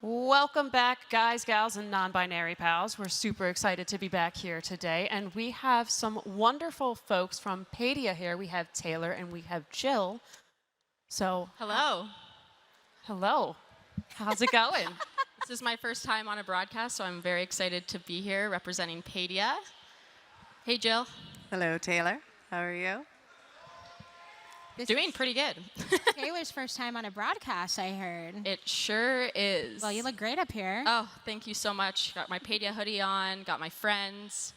Welcome back, guys, gals, and non-binary pals. We're super excited to be back here today, and we have some wonderful folks from Paidia here. We have Taylor and we have Jill. So, Hello. hello. How's it going? This is my first time on a broadcast, so I'm very excited to be here representing Paidia. Hey, Jill. Hello, Taylor. How are you? Doing pretty good. Taylor's first time on a broadcast, I heard. It sure is. Well, you look great up here. Oh, thank you so much. Got my Paidia hoodie on, got my friends.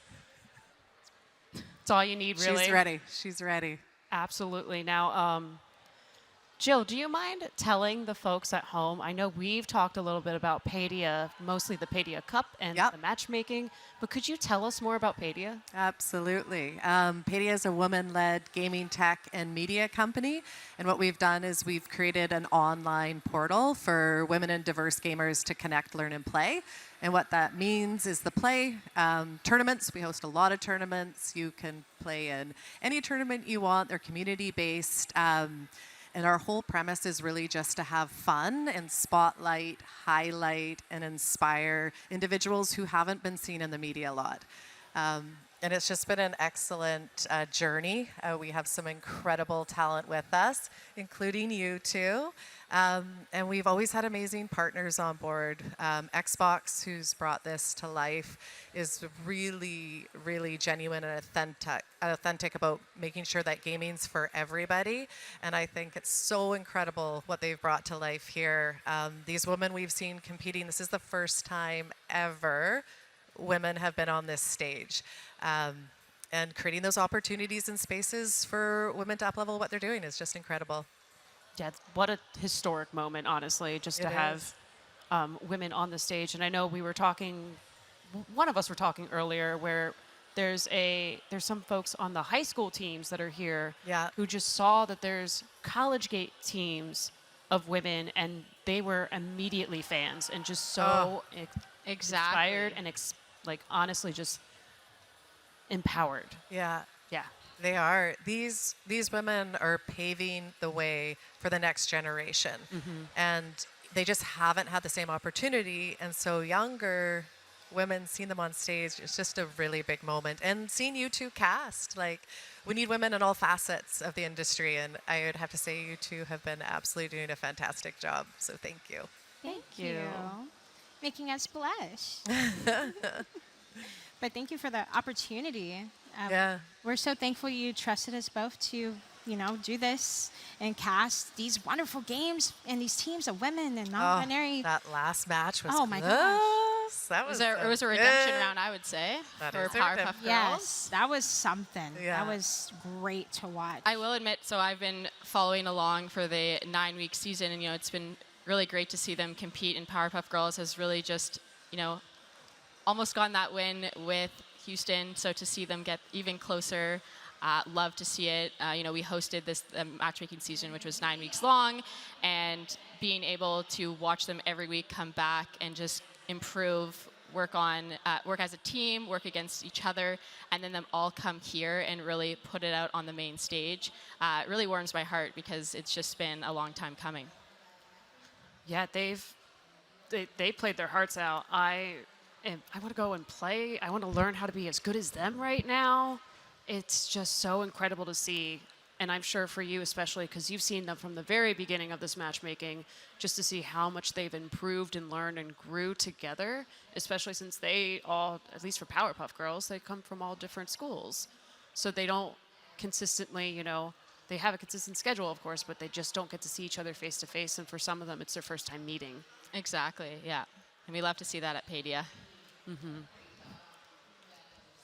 It's all you need, really. She's ready. She's ready. Absolutely. Now, Jill, do you mind telling the folks at home? I know we've talked a little bit about Paidia, mostly the Paidia Cup and Yep. the matchmaking, but could you tell us more about Paidia? Absolutely. Paidia is a woman-led gaming tech and media company. And what we've done is we've created an online portal for women and diverse gamers to connect, learn, and play. And what that means is the play tournaments. We host a lot of tournaments. You can play in any tournament you want. They're community-based. And our whole premise is really just to have fun and spotlight, highlight, and inspire individuals who haven't been seen in the media a lot. And it's just been an excellent journey. We have some incredible talent with us, including you two. And we've always had amazing partners on board. Xbox, who's brought this to life, is really, really genuine and authentic about making sure that gaming's for everybody. And I think it's so incredible what they've brought to life here. These women we've seen competing, this is the first time ever women have been on this stage. And creating those opportunities and spaces for women to up-level what they're doing is just incredible. Yeah, what a historic moment, honestly, just to have women on the stage. And I know we were talking, one of us were talking earlier, where there's some folks on the high school teams that are here who just saw that there's college gate teams of women, and they were immediately fans and just so inspired and honestly just empowered. Yeah. Yeah. They are. These women are paving the way for the next generation. And they just haven't had the same opportunity. And so younger women, seeing them on stage, it's just a really big moment. And seeing you two cast, we need women in all facets of the industry. And I would have to say you two have been absolutely doing a fantastic job. So thank you. Thank you. Making us blush. But thank you for the opportunity. We're so thankful you trusted us both to, do this and cast these wonderful games and these teams of women and non-binary. That last match was my close. gosh. That was It was a redemption round, I would say, for Powerpuff Girls. Yes, that was something. Yeah. That was great to watch. I will admit, so I've been following along for the 9-week season, and it's been really great to see them compete. And Powerpuff Girls has really just, almost gotten that win with Houston. So to see them get even closer, love to see it. We hosted this matchmaking season, which was 9 weeks long, and being able to watch them every week come back and just improve, work as a team, work against each other, and then them all come here and really put it out on the main stage. It really warms my heart because it's just been a long time coming. Yeah, they played their hearts out. I want to go and play. I want to learn how to be as good as them right now. It's just so incredible to see. And I'm sure for you especially, because you've seen them from the very beginning of this matchmaking, just to see how much they've improved and learned and grew together, especially since they all, at least for Powerpuff Girls, they come from all different schools. So they don't consistently, they have a consistent schedule, of course, but they just don't get to see each other face to face. And for some of them, it's their first time meeting. Exactly, yeah. And we love to see that at Paidia.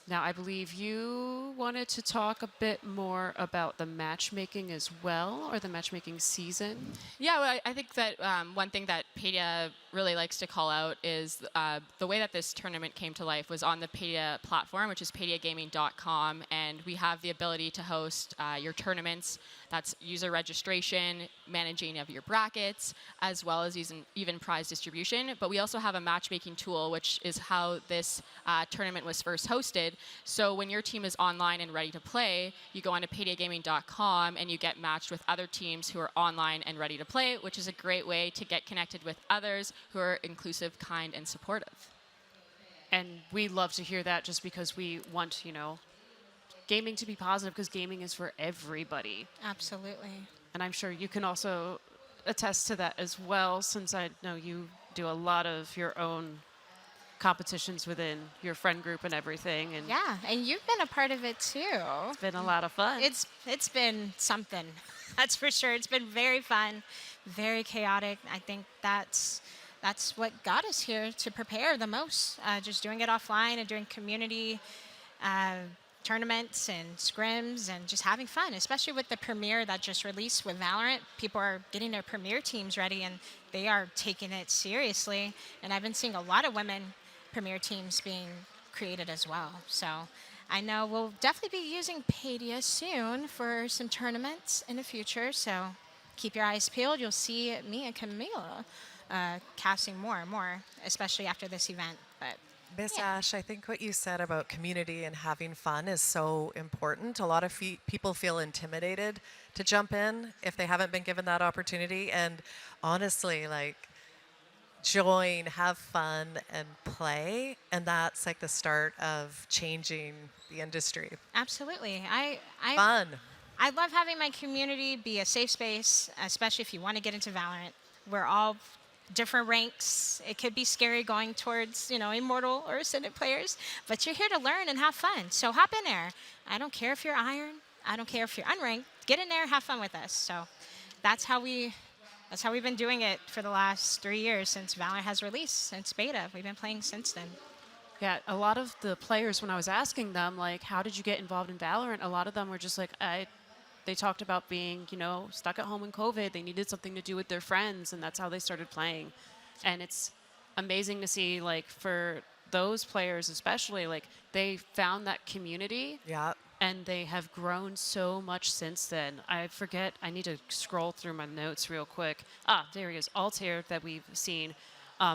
Now, I believe you wanted to talk a bit more about the matchmaking as well, or the matchmaking season. Yeah, well, I think that one thing that Paidia really likes to call out is the way that this tournament came to life was on the Paidia platform, which is paidiagaming.com, and we have the ability to host your tournaments That's user registration, managing of your brackets, as well as even prize distribution. But we also have a matchmaking tool, which is how this tournament was first hosted. So when your team is online and ready to play, you go onto paidiagaming.com and you get matched with other teams who are online and ready to play, which is a great way to get connected with others who are inclusive, kind, and supportive. And we love to hear that just because we want, gaming to be positive because gaming is for everybody. Absolutely. And I'm sure you can also attest to that as well, since I know you do a lot of your own competitions within your friend group and everything. And Yeah, and you've been a part of it too. it's been a lot of fun. It's been something, that's for sure. It's been very fun, very chaotic. I think that's what got us here to prepare the most. Just doing it offline and doing community tournaments and scrims and just having fun, especially with the premiere that just released with Valorant. People are getting their premiere teams ready and they are taking it seriously. And I've been seeing a lot of women premiere teams being created as well. So I know we'll definitely be using Paidia soon for some tournaments in the future. So keep your eyes peeled. You'll see me and Camila casting more and more, especially after this event. But Miss Ash, I think what you said about community and having fun is so important. A lot of people feel intimidated to jump in if they haven't been given that opportunity. And honestly, like, join, have fun, and play. And that's like the start of changing the industry. absolutely. Fun. I love having my community be a safe space, especially if you want to get into Valorant. We're all different ranks. It could be scary going towards, Immortal or Ascendant players, but you're here to learn and have fun. So hop in there. I don't care if you're Iron. I don't care if you're unranked. Get in there, have fun with us. So that's how we've been doing it for the last 3 years since Valorant has released, since beta. We've been playing since then. Yeah, a lot of the players, when I was asking them, like, how did you get involved in Valorant? A lot of them were just like, they talked about being, stuck at home in COVID. They needed something to do with their friends, and that's how they started playing. And it's amazing to see, like, for those players especially, like, they found that community. Yeah. And they have grown so much since then. I need to scroll through my notes real quick. There he is, Altair that we've seen.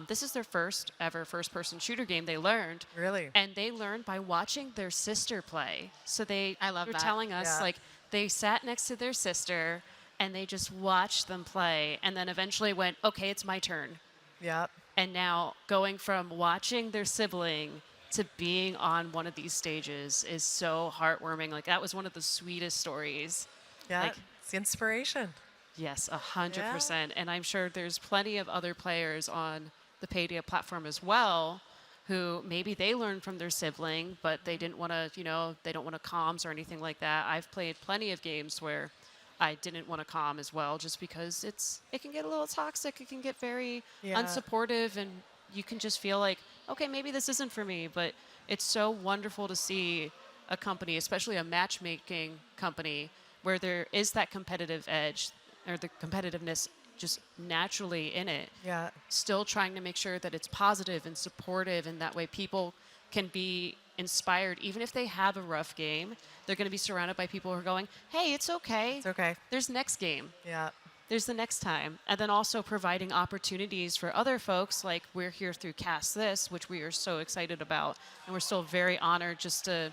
This is their first ever first-person shooter game they learned. Really? And they learned by watching their sister play. So I love were that. telling us, Yeah. like, they sat next to their sister and they just watched them play and then eventually went, okay, it's my turn. Yeah. And now going from watching their sibling to being on one of these stages is so heartwarming. Like, that was one of the sweetest stories. Yeah. Like, It's inspiration. yes, 100%. And I'm sure there's plenty of other players on the Paidia platform as well who maybe they learned from their sibling, but they didn't want to, they don't want to comms or anything like that. I've played plenty of games where I didn't want to comm as well, just because it can get a little toxic. It can get very unsupportive, and you can just feel like, okay, maybe this isn't for me. But it's so wonderful to see a company, especially a matchmaking company, where there is that competitive edge or the competitiveness just naturally in it. Yeah. Still trying to make sure that it's positive and supportive, and that way people can be inspired. Even if they have a rough game, they're going to be surrounded by people who are going, hey, it's okay. It's okay. There's next game. Yeah. There's the next time. And then also providing opportunities for other folks, like we're here through Cast This, which we are so excited about. And we're still very honored just to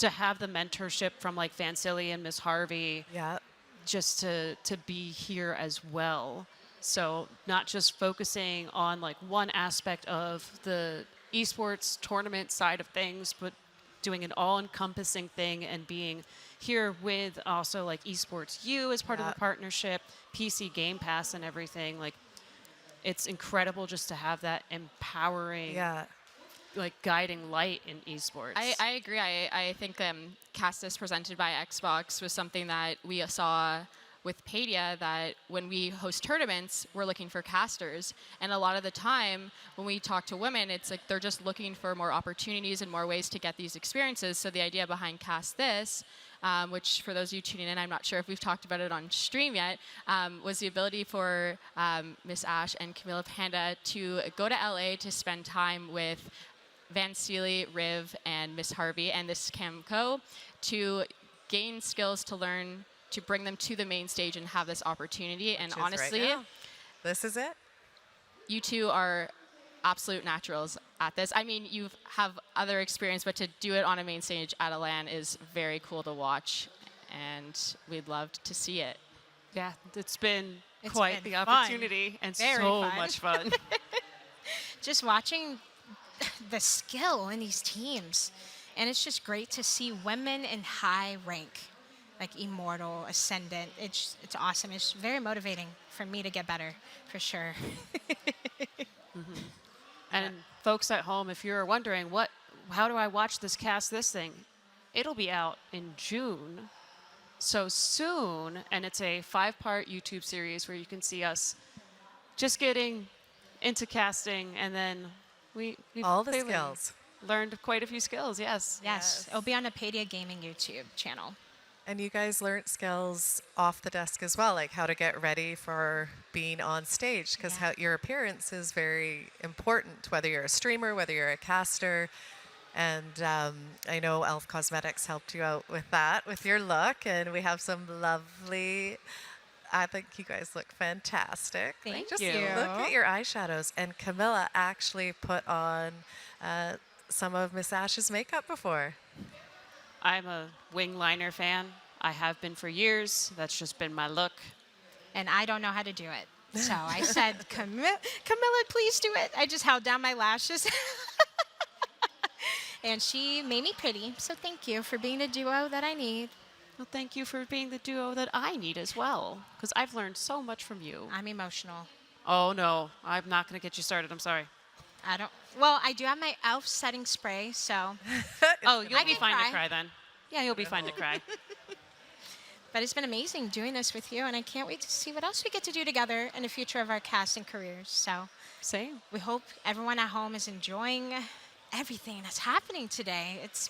have the mentorship from like Vansili and Miss Harvey. Yeah. Just to be here as well. So not just focusing on like one aspect of the esports tournament side of things, but doing an all-encompassing thing and being here with also like EsportsU as part of the partnership, PC Game Pass and everything. Like, it's incredible just to have that empowering like guiding light in esports. I agree. I think Castus presented by Xbox was something that we saw with Paidia, that when we host tournaments, we're looking for casters. And a lot of the time when we talk to women, it's like they're just looking for more opportunities and more ways to get these experiences. So the idea behind Cast This, which for those of you tuning in, I'm not sure if we've talked about it on stream yet, was the ability for Miss Ash and Camila Panda to go to LA to spend time with Vansili, Riv, and Miss Harvey and this Camco to gain skills to learn to bring them to the main stage and have this opportunity. And Which is right honestly, now. This is it. you two are absolute naturals at this. I mean, you have other experience, but to do it on a main stage at a LAN is very cool to watch, and we'd love to see it. Yeah, it's been It's quite been the fun. opportunity and Very so fun. much fun. Just watching the skill in these teams. And it's just great to see women in high rank, like Immortal, Ascendant. It's awesome. It's very motivating for me to get better, for sure. And folks at home, if you're wondering, how do I watch this thing? It'll be out in June. So soon, and it's a 5-part YouTube series where you can see us just getting into casting, and then we've All the clearly skills. learned quite a few skills, yes. Yes, it'll be on the Paidia Gaming YouTube channel. And you guys learned skills off the desk as well, like how to get ready for being on stage, because Yeah. your appearance is very important, whether you're a streamer, whether you're a caster. And I know Elf Cosmetics helped you out with that, with your look. And we have some lovely, I think you guys look fantastic. Thank Just you. look at your eyeshadows. And Camilla actually put on some of Miss Ash's makeup before. I'm a wing liner fan. I have been for years. That's just been my look. And I don't know how to do it. So I said, Camilla, please do it. I just held down my lashes. And she made me pretty. So thank you for being a duo that I need. Well, thank you for being the duo that I need as well, because I've learned so much from you. I'm emotional. Oh, no. I'm not going to get you started. I'm sorry. Well, I do have my elf setting spray, so. Oh, you'll I be can fine cry. to cry then. Yeah, you'll be fine to cry. But it's been amazing doing this with you, and I can't wait to see what else we get to do together in the future of our casting careers. So Same. we hope everyone at home is enjoying everything that's happening today. It's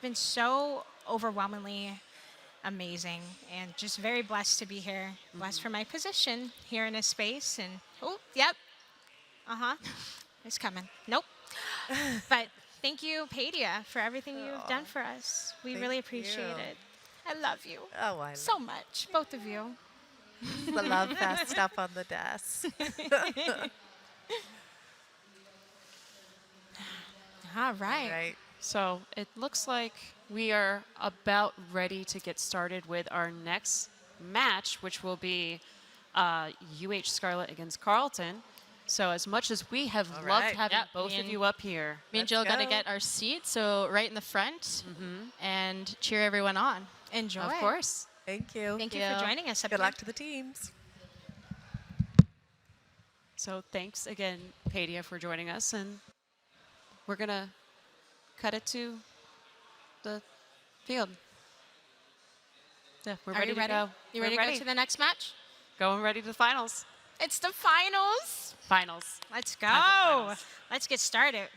been so overwhelmingly amazing, and just very blessed to be here. Blessed for my position here in this space. And oh, yep. It's coming. Nope. But thank you, Paidia, for everything you've done for us. We really appreciate you. it. I love you Oh, I so much, both of you. the love fest up on the desk. All right. Right. So it looks like we are about ready to get started with our next match, which will be Scarlet against Carleton. So as much as we have All loved right. having Yep, both me of and- you up here, Me and Let's Jill got to go. get our seats, so right in the front, and cheer everyone on. Enjoy. of course. Thank you. Thank you Yeah. for joining us up Good here. luck to the teams. So thanks again, Paidia, for joining us. And we're going to cut it to the field. Yeah, we're Are ready you to ready? go. You We're ready to go to the next match? Going ready to the finals. It's the finals. Finals. Let's Time for the go. finals. Let's get started.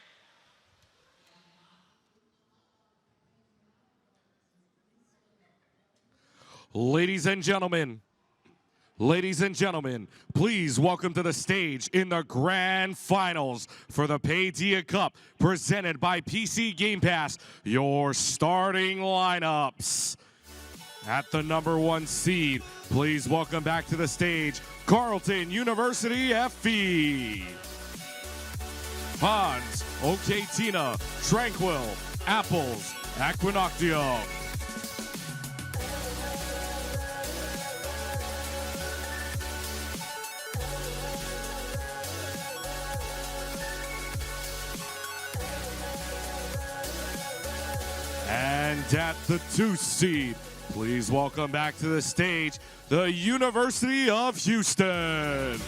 Ladies and gentlemen, please welcome to the stage in the grand finals for the Paidia Cup presented by PC Game Pass, your starting lineups. At the #1 seed, please welcome back to the stage Carleton University FE. Hans, Okatina, Tranquil, Apples, Equinoctium. And at the 2 seed, please welcome back to the stage the University of Houston.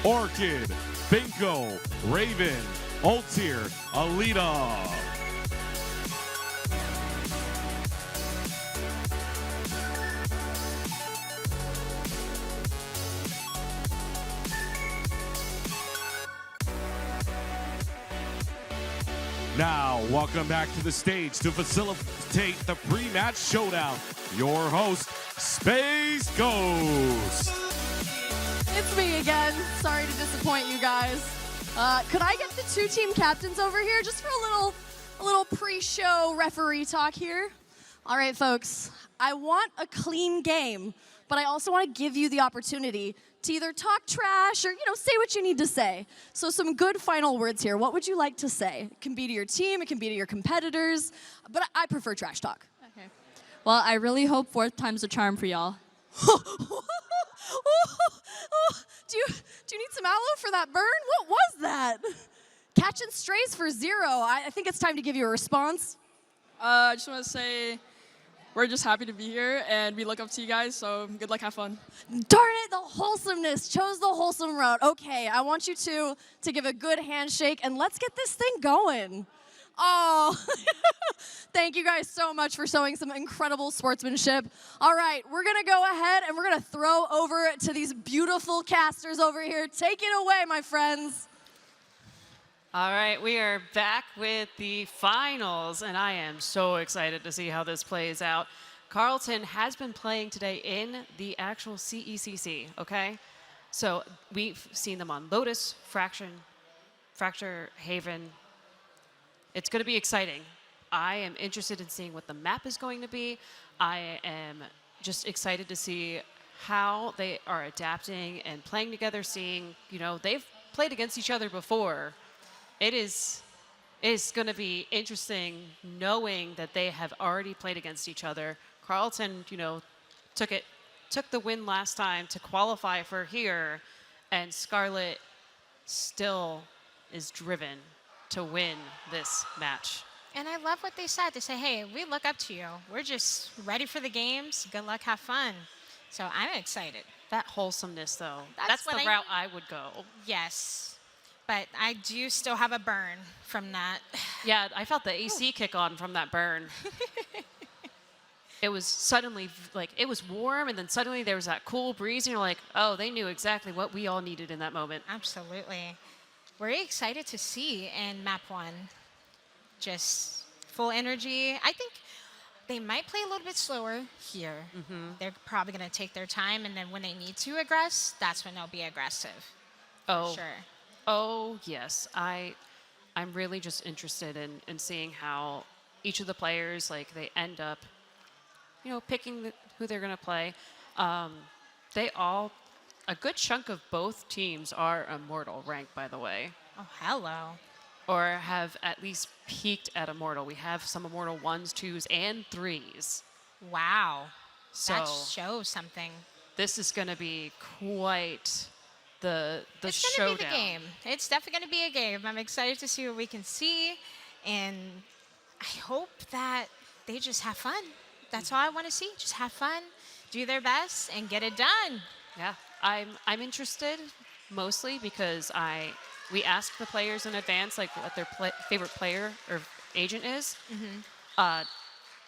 Orchid, Binko, Raven, Altir, Alita. Now, welcome back to the stage to facilitate the pre-match showdown. Your host, Space Ghost. It's me again. Sorry to disappoint you guys. Could I get the 2 team captains over here just for a little pre-show referee talk here? All right, folks, I want a clean game, but I also want to give you the opportunity to either talk trash or, say what you need to say. So some good final words here. What would you like to say? It can be to your team, it can be to your competitors, but I prefer trash talk. Okay. Well, I really hope fourth time's a charm for y'all. Do you need some aloe for that burn? What was that? Catching strays for 0. I think it's time to give you a response. I just want to say we're just happy to be here, and we look up to you guys, so good luck, have fun. Darn it, the wholesomeness. Chose the wholesome route. Okay, I want you to give a good handshake, and let's get this thing going. Oh, thank you guys so much for showing some incredible sportsmanship. All right, we're going to go ahead, and we're going to throw over to these beautiful casters over here. Take it away, my friends. All right, we are back with the finals, and I am so excited to see how this plays out. Carleton has been playing today in the actual CECC, okay? So we've seen them on Lotus, Fracture, Haven. It's going to be exciting. I am interested in seeing what the map is going to be. I am just excited to see how they are adapting and playing together, seeing, they've played against each other before. It is going to be interesting knowing that they have already played against each other. Carleton, took the win last time to qualify for here, and Scarlet still is driven to win this match. And I love what they said. They say, hey, we look up to you. We're just ready for the games. Good luck, have fun. So I'm excited. That wholesomeness, though, that's the what route I would go. Yes. But I do still have a burn from that. Yeah, I felt the AC kick on from that burn. It was suddenly, it was warm, and then suddenly there was that cool breeze, and you're like, oh, they knew exactly what we all needed in that moment. Absolutely. We're excited to see in map 1. Just full energy. I think they might play a little bit slower here. They're probably going to take their time, and then when they need to aggress, that's when they'll be aggressive. Oh, sure. Oh, yes. I'm really just interested in seeing how each of the players, they end up, picking who they're going to play. A good chunk of both teams are Immortal ranked, by the way. Oh, hello. Or have at least peaked at Immortal. We have some Immortal 1s, 2s, and 3s. Wow. So that shows something. This is going to be quite the it's showdown. Be the game. It's definitely going to be a game. I'm excited to see what we can see, and I hope that they just have fun. That's all I want to see. Just have fun, do their best, and get it done. Yeah, I'm interested mostly because we asked the players in advance what their favorite player or agent is.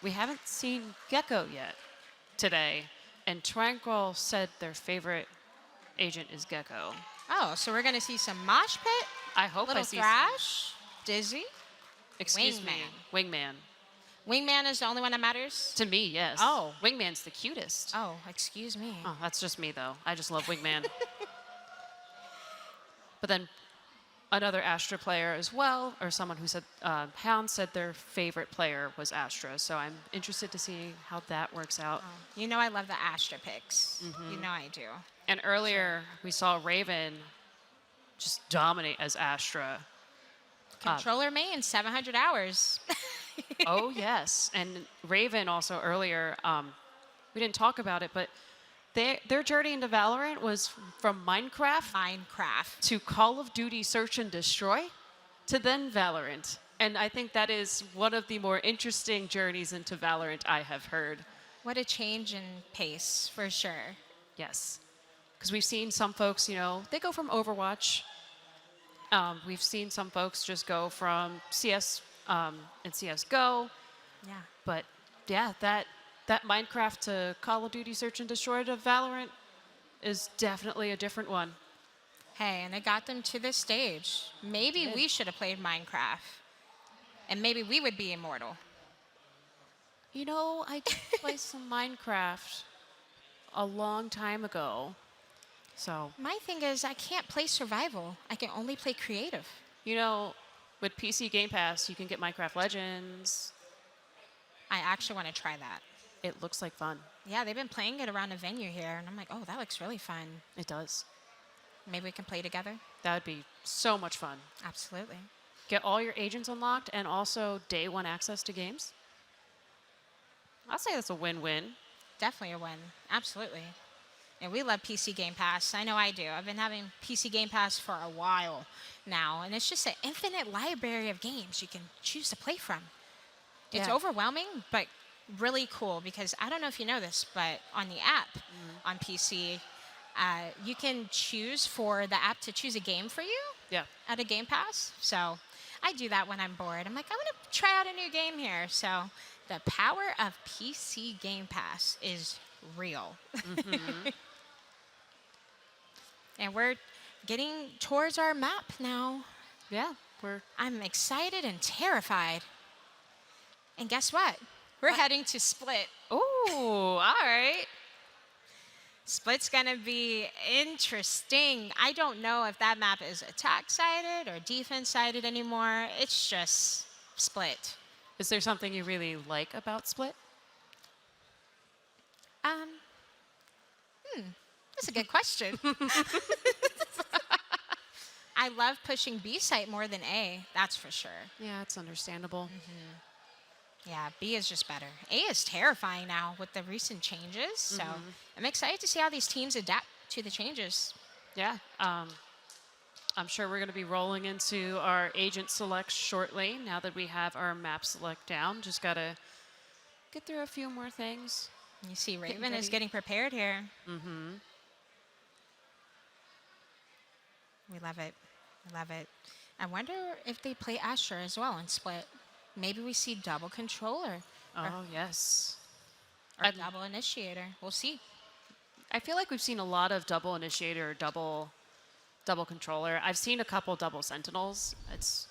We haven't seen Gecko yet today, and Tranquil said their favorite agent is Gecko. Oh, so we're going to see some mosh pit? I hope Little I see Thrash? Dizzy? Excuse me. Wingman. Wingman is the only one that matters? To me, yes. Oh. Wingman's the cutest. Oh, excuse me. Oh, that's just me, though. I just love Wingman. But then another Astra player as well, or someone who said, Hound said their favorite player was Astra. So I'm interested to see how that works out. Oh, you know I love the Astra picks. You know I do. And earlier, we saw Raven just dominate as Astra. Controller main, 700 hours. Oh, yes. And Raven also earlier, we didn't talk about it, but their journey into Valorant was from Minecraft to Call of Duty Search and Destroy to then Valorant. And I think that is one of the more interesting journeys into Valorant I have heard. What a change in pace, for sure. Yes. Because we've seen some folks, they go from Overwatch. We've seen some folks just go from CS and CSGO. Yeah. But yeah, that Minecraft to Call of Duty Search and Destroy to Valorant is definitely a different one. Hey, and it got them to this stage. Maybe we should have played Minecraft. And maybe we would be immortal. I did play some Minecraft a long time ago. So my thing is I can't play survival. I can only play creative. With PC Game Pass, you can get Minecraft Legends. I actually want to try that. It looks like fun. Yeah, they've been playing it around a venue here, and I'm like, oh, that looks really fun. It does. Maybe we can play together. That would be so much fun. Absolutely. Get all your agents unlocked and also day one access to games. I'll say that's a win-win. Definitely a win. Absolutely. And we love PC Game Pass. I know I do. I've been having PC Game Pass for a while now, and it's just an infinite library of games you can choose to play from. It's Yeah. overwhelming, but really cool because I don't know if you know this, but on the app on PC, you can choose for the app to choose a game for you Yeah. at a Game Pass. So I do that when I'm bored. I'm like, I want to try out a new game here. So the power of PC Game Pass is real. And we're getting towards our map now. Yeah. I'm excited and terrified. And guess what? We're heading to Split. Ooh, all right. Split's gonna be interesting. I don't know if that map is attack-sided or defense-sided anymore. It's just Split. Is there something you really like about Split? That's a good question. I love pushing B site more than A, that's for sure. Yeah, it's understandable. Yeah, B is just better. A is terrifying now with the recent changes, so I'm excited to see how these teams adapt to the changes. Yeah. I'm sure we're going to be rolling into our agent select shortly now that we have our map select down. Just got to get through a few more things. You see Raven is ready. getting prepared here. We love it. We love it. I wonder if they play Astra as well in Split. Maybe we see double controller Oh, yes. or double initiator. We'll see. I feel like we've seen a lot of double initiator or double controller. I've seen a couple double sentinels. It's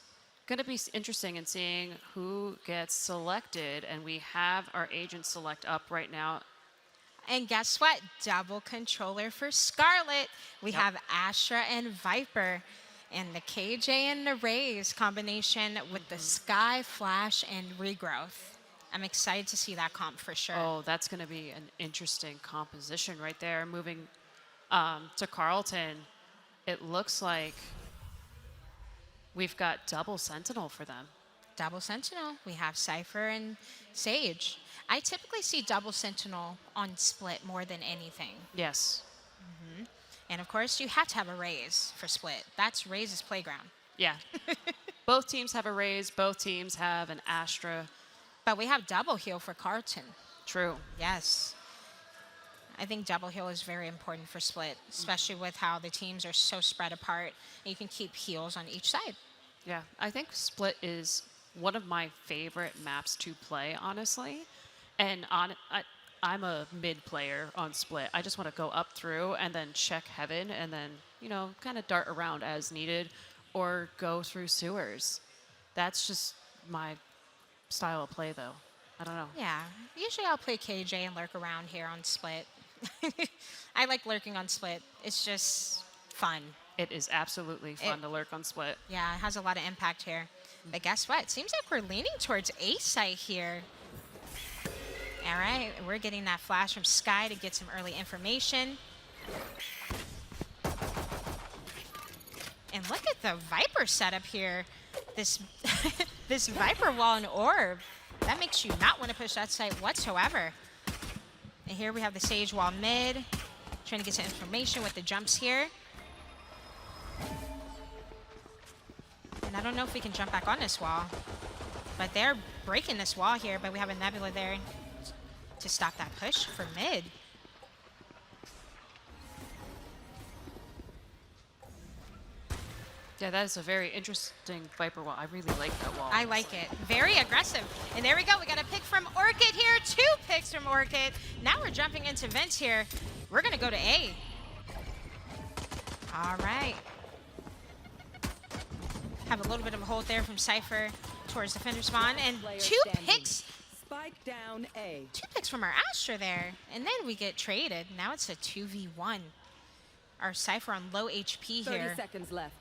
going to be interesting in seeing who gets selected, and we have our agent select up right now. And guess what? Double controller for Scarlet. We have Astra and Viper. And the KJ and the Rays combination with the Sky, Flash, and Regrowth. I'm excited to see that comp for sure. Oh, that's going to be an interesting composition right there. Moving to Carleton, it looks like we've got double Sentinel for them. Double Sentinel. We have Cypher and Sage. I typically see double Sentinel on Split more than anything. Yes. And of course, you have to have a Raze for Split. That's Raze's playground. Yeah. Both teams have a Raze. Both teams have an Astra. But we have double heal for Carleton. True. Yes. I think double heal is very important for Split, especially with how the teams are so spread apart. And you can keep heals on each side. Yeah. I think Split is one of my favorite maps to play, honestly. And I'm a mid player on Split. I just want to go up through and then check heaven and then, kind of dart around as needed or go through sewers. That's just my style of play, though. I don't know. Yeah. Usually I'll play KJ and lurk around here on Split. I like lurking on Split. It's just fun. It is absolutely fun to lurk on Split. Yeah, it has a lot of impact here. But guess what? It seems like we're leaning towards A site here. All right, we're getting that flash from Sky to get some early information. And look at the Viper setup here. This this Viper wall and orb. That makes you not want to push that site whatsoever. And here we have the Sage wall mid. Trying to get some information with the jumps here. And I don't know if we can jump back on this wall. But they're breaking this wall here, but we have a Nebula there to stop that push for mid. Yeah, that is a very interesting Viper wall. I really like that wall. I like it. Very aggressive. And there we go. We got a pick from Orchid here. 2 picks from Orchid. Now we're jumping into Vents here. We're going to go to A. All right. Have a little bit of a hold there from Cypher towards defender spawn. And 2 picks. Spike down A. 2 picks from our Astra there. And then we get traded. Now it's a 2v1. Our Cypher on low HP 30 here. seconds left.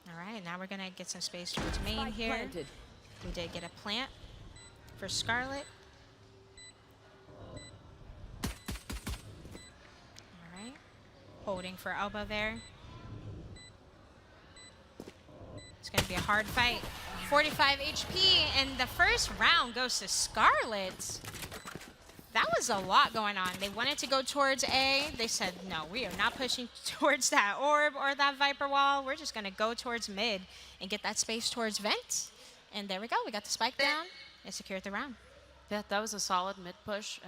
All All right, now we're gonna get some space towards main Spike here. planted. We did get a plant for Scarlet. All right, holding for elbow there. It's gonna be a hard fight. 45 HP, and the first round goes to Scarlet. That was a lot going on. They wanted to go towards A. They said, no, we are not pushing towards that orb or that Viper wall. We're just gonna go towards mid and get that space towards vent. And there we go, we got the spike down and secured the round. Yeah, that was a solid mid push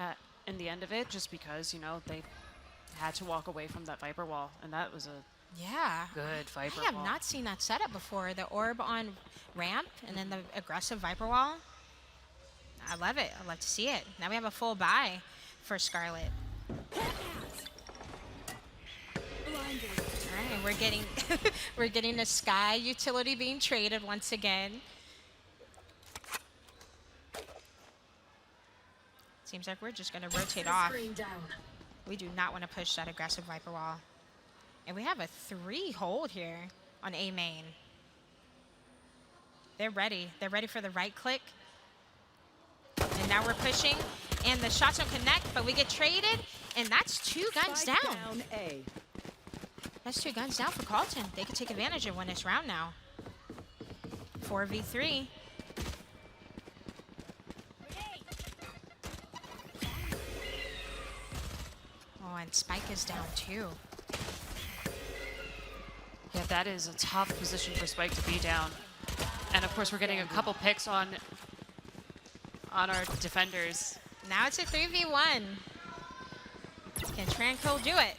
in the end of it, just because, you know, they had to walk away from that Viper wall, and that was a Yeah. good Viper I have wall. not seen that setup before. The orb on ramp and then the aggressive Viper wall. I love it. I love to see it. Now we have a full buy for Scarlet. All right, we're getting we're getting the Sky utility being traded once again. Seems like we're just gonna rotate off. We do not want to push that aggressive Viper wall. And we have a 3 hold here on A main. They're ready. They're ready for the right click. And now we're pushing, and the shots don't connect, but we get traded, and that's 2 guns Spike down. down A. That's 2 guns down for Carleton. They can take advantage of win this round now. 4v3. Oh, and Spike is down too. Yeah, that is a tough position for Spike to be down. And of course, we're getting a couple picks on our defenders. Now it's a 3v1. Can Tranquil do it?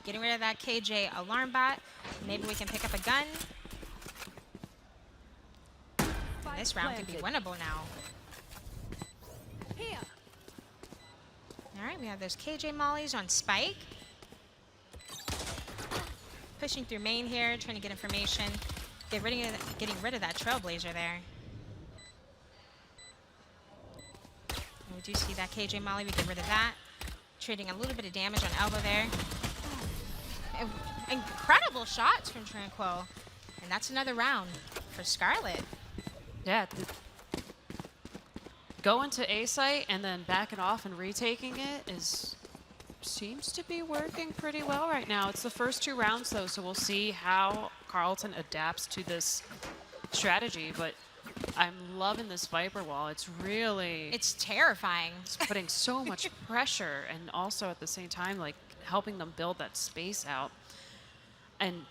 Getting rid of that KJ alarm bot. Maybe we can pick up a gun. And this round could be winnable now. All right, we have those KJ mollies on Spike. Pushing through main here, trying to get information. Getting rid of that Trailblazer there. And we do see that KJ molly, we get rid of that. Trading a little bit of damage on elbow there. Incredible shots from Tranquil. And that's another round for Scarlet. Yeah. Going to A site and then backing off and retaking it seems to be working pretty well right now. It's the first 2 rounds though, so we'll see how Carleton adapts to this strategy, but I'm loving this Viper wall. It's terrifying. It's putting so much pressure, and also at the same time, like, helping them build that space out. And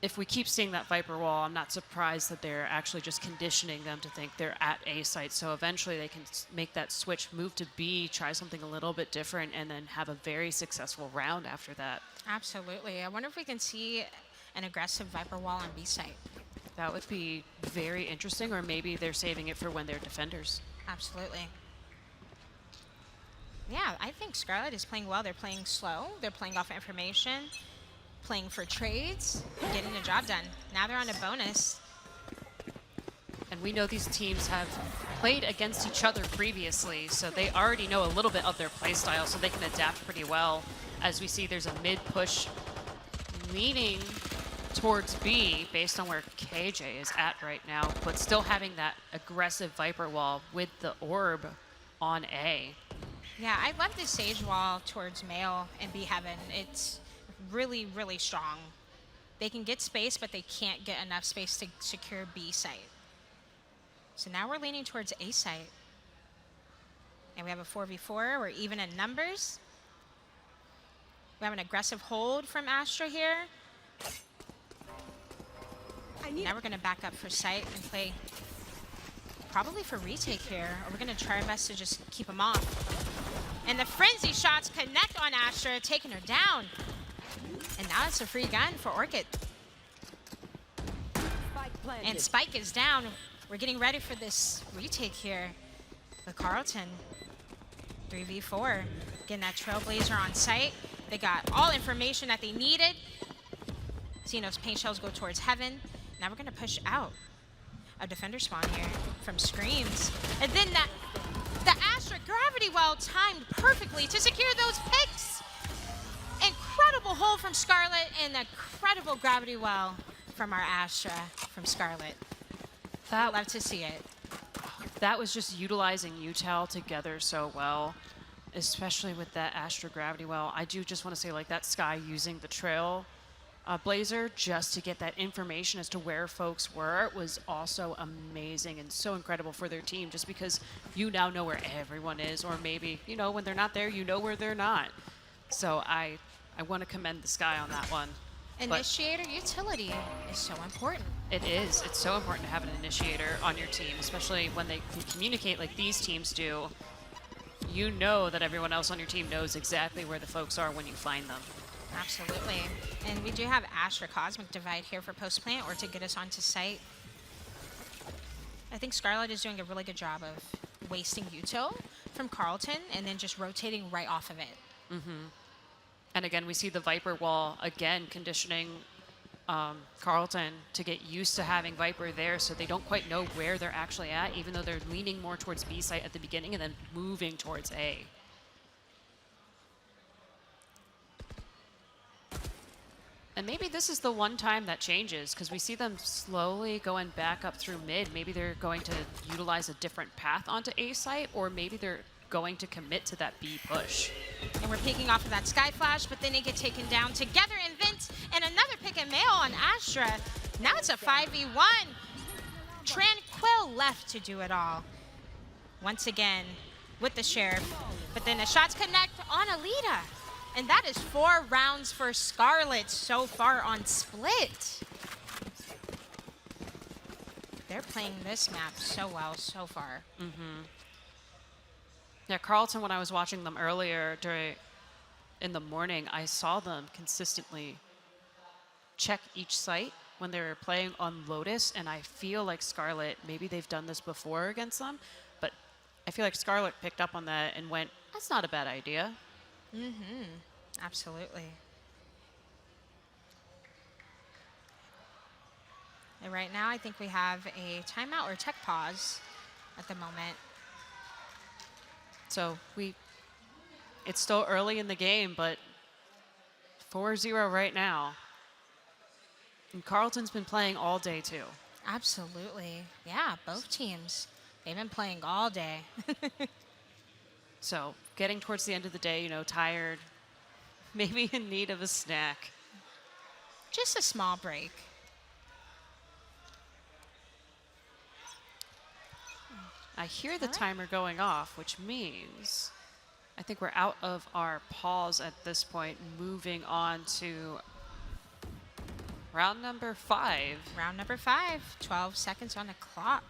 if we keep seeing that Viper wall, I'm not surprised that they're actually just conditioning them to think they're at A site. So eventually they can make that switch, move to B, try something a little bit different, and then have a very successful round after that. Absolutely. I wonder if we can see an aggressive Viper wall on B site. That would be very interesting, or maybe they're saving it for when they're defenders. Absolutely. Yeah, I think Scarlet is playing well. They're playing slow. They're playing off information, playing for trades, getting the job done. Now they're on a bonus. And we know these teams have played against each other previously, so they already know a little bit of their play style, so they can adapt pretty well. As we see, there's a mid push leaning towards B based on where KJ is at right now, but still having that aggressive Viper wall with the orb on A. Yeah, I love this Sage wall towards male and B heaven. It's really, really strong. They can get space, but they can't get enough space to secure B site. So now we're leaning towards A site. And we have a 4v4. We're even in numbers. We have an aggressive hold from Astra here. Now we're going to back up for site and play probably for retake here. Or we're going to try our best to just keep them off. And the frenzy shots connect on Astra, taking her down. And now it's a free gun for Orchid. And Spike is down. We're getting ready for this retake here with Carleton. 3v4. Getting that Trailblazer on site. They got all information that they needed. Seeing those paint shells go towards heaven. Now we're going to push out a defender spawn here from screens. And then the Astra gravity well timed perfectly to secure those picks. Incredible hold from Scarlet and a incredible gravity well from our Astra, from Scarlet. That Love to see it. that was just utilizing util together so well, especially with that Astra gravity well. I do just want to say, like, that Sky using the trail blazer just to get that information as to where folks were was also amazing and so incredible for their team, just because you now know where everyone is, or maybe, you know, when they're not there, you know where they're not. So I want to commend the Sky on that one. But Initiator utility is so important. it is. It's so important to have an initiator on your team, especially when they can communicate like these teams do. You know that everyone else on your team knows exactly where the folks are when you find them. Absolutely. And we do have Astra Cosmic Divide here for post-plant or to get us onto site. I think Scarlet is doing a really good job of wasting util from Carleton and then just rotating right off of it. And again, we see the Viper wall again conditioning Carleton to get used to having Viper there, so they don't quite know where they're actually at, even though they're leaning more towards B site at the beginning and then moving towards A. And maybe this is the one time that changes, because we see them slowly going back up through mid. Maybe they're going to utilize a different path onto A site, or maybe they're going to commit to that B push. And we're peeking off of that Sky Flash, but then they get taken down together in Vince, and another pick and mail on Astra. Now it's a 5v1. Tranquil left to do it all. Once again with the Sheriff, but then the shots connect on Alita. And that is 4 rounds for Scarlet so far on Split. They're playing this map so well so far. Yeah, Carleton, when I was watching them earlier in the morning, I saw them consistently check each site when they were playing on Lotus, and I feel like Scarlet, maybe they've done this before against them, but I feel like Scarlet picked up on that and went, that's not a bad idea. Absolutely. And right now, I think we have a timeout or tech pause at the moment. So it's still early in the game, but 4-0 right now. And Carleton's been playing all day too. Absolutely. Yeah, both teams. They've been playing all day. So getting towards the end of the day, you know, tired, maybe in need of a snack. Just a small break. I hear the timer going off, which means I think we're out of our pause at this point, moving on to round number 5. Round number 5, 12 seconds on the clock.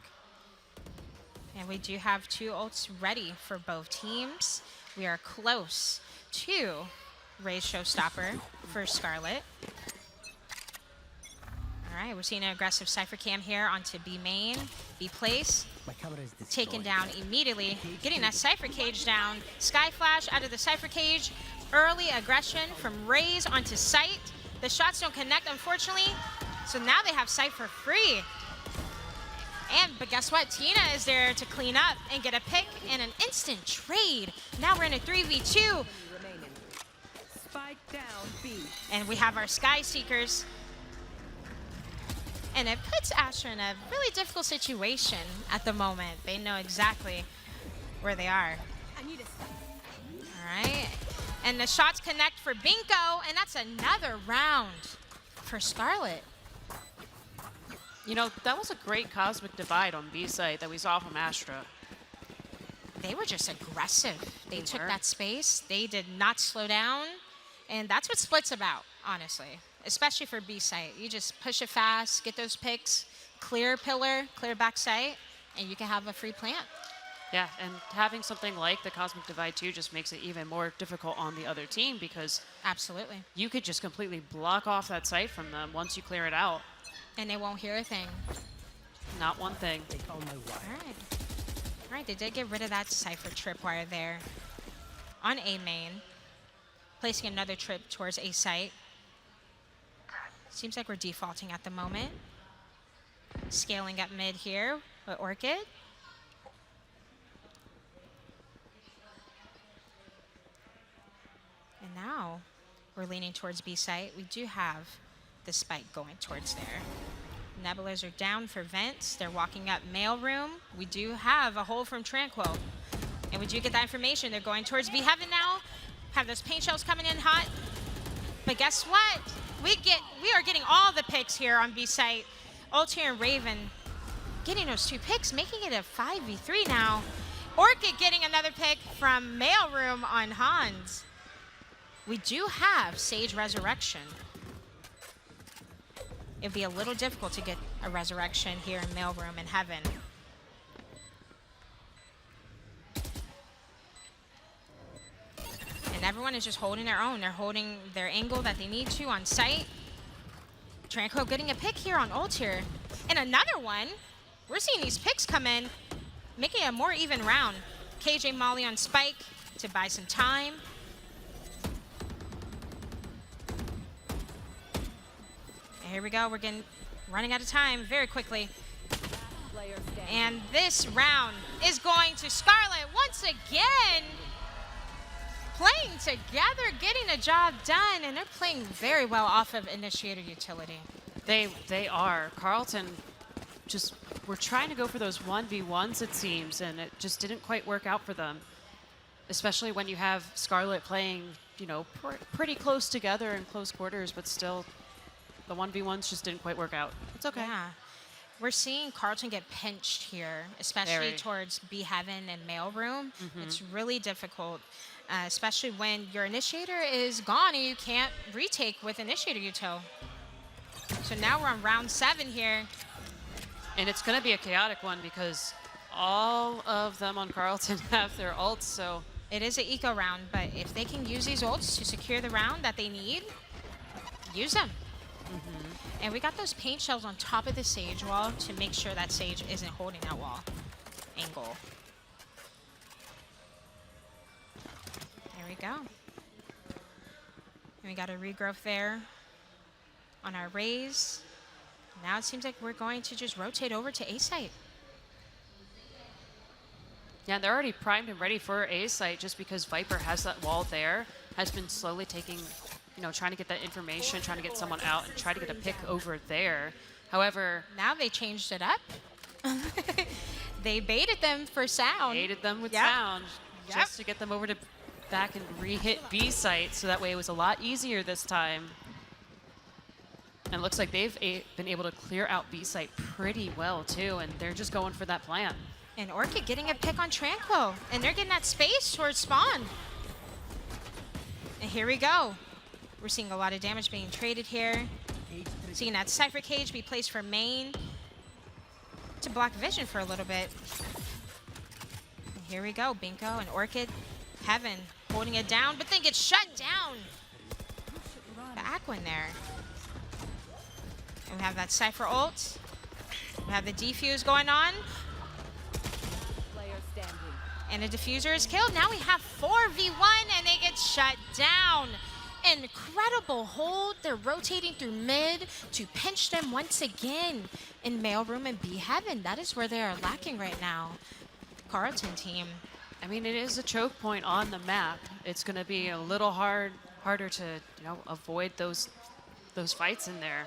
And we do have 2 ults ready for both teams. We are close to Ray's Showstopper for Scarlet. All right, we're seeing an aggressive Cypher Cam here onto B main, B place. Taken down immediately, getting that Cypher Cage down. Sky Flash out of the Cypher Cage. Early aggression from Raze onto site. The shots don't connect, unfortunately. So now they have Cypher free. But guess what? Tina is there to clean up and get a pick and an instant trade. Now we're in a 3v2. Spike down B. And we have our Sky Seekers. And it puts Astra in a really difficult situation at the moment. They know exactly where they are. All right. And the shots connect for Binko, and that's another round for Scarlet. You know, that was a great Cosmic Divide on B site that we saw from Astra. They were just aggressive. They took were. that space. They did not slow down. And that's what Split's about, honestly, especially for B site. You just push it fast, get those picks, clear pillar, clear back site, and you can have a free plant. Yeah, and having something like the Cosmic Divide too just makes it even more difficult on the other team, because Absolutely. you could just completely block off that site from them once you clear it out. And they won't hear a thing. Not one thing. All right. All right, they did get rid of that Cypher tripwire there on A main, placing another trip towards A site. Seems like we're defaulting at the moment. Scaling up mid here with Orchid. And now we're leaning towards B site. We do have the spike going towards there. Nebulas are down for vents. They're walking up mailroom. We do have a hold from Tranquil. And we do get that information. They're going towards B Heaven now. Have those paint shells coming in hot. But guess what? We are getting all the picks here on B site. Altair and Raven getting those 2 picks, making it a 5v3 now. Orchid getting another pick from mailroom on Hans. We do have Sage Resurrection. It'd be a little difficult to get a resurrection here in mailroom in Heaven. And everyone is just holding their own. They're holding their angle that they need to on site. Tranquil getting a pick here on Altair. And another one. We're seeing these picks come in, making it a more even round. KJ Molly on Spike to buy some time. And here we go. We're running out of time very quickly. And this round is going to Scarlet once again. Playing together, getting a job done, and they're playing very well off of Initiator Utility. They are. Carleton just were trying to go for those 1v1s, it seems, and it just didn't quite work out for them. Especially when you have Scarlet playing, you know, pretty close together in close quarters, but still the 1v1s just didn't quite work out. It's okay. Yeah. We're seeing Carleton get pinched here, especially towards B Heaven and mailroom. It's really difficult, especially when your initiator is gone and you can't retake with initiator util. So now we're on round 7 here. And it's going to be a chaotic one because all of them on Carleton have their ults, so. It is an eco round, but if they can use these ults to secure the round that they need, use them. And we got those paint shells on top of the Sage wall to make sure that Sage isn't holding that wall angle. There we go. And we got a regrowth there on our raise. Now it seems like we're going to just rotate over to A site. Yeah, they're already primed and ready for A site just because Viper has that wall there, has been slowly taking, you know, trying to get that information, trying to get someone out and try to get a pick over there. However, now they changed it up. They baited them for sound. Baited them with sound just to get them over to back and re-hit B site, so that way it was a lot easier this time. And it looks like they've been able to clear out B site pretty well too, and they're just going for that plan. And Orchid getting a pick on Tranquil, and they're getting that space towards spawn. And here we go. We're seeing a lot of damage being traded here. Seeing that Cypher Cage be placed for main to block vision for a little bit. And here we go, Binko and Orchid. Heaven holding it down, but then gets shut down. The Aquan there. And we have that Cypher ult. We have the defuse going on. And a diffuser is killed. Now we have 4v1 and they get shut down. Incredible hold. They're rotating through mid to pinch them once again in mailroom and B Heaven. That is where they are lacking right now. Carleton team. I mean, it is a choke point on the map. It's going to be a little harder to, you know, avoid those fights in there.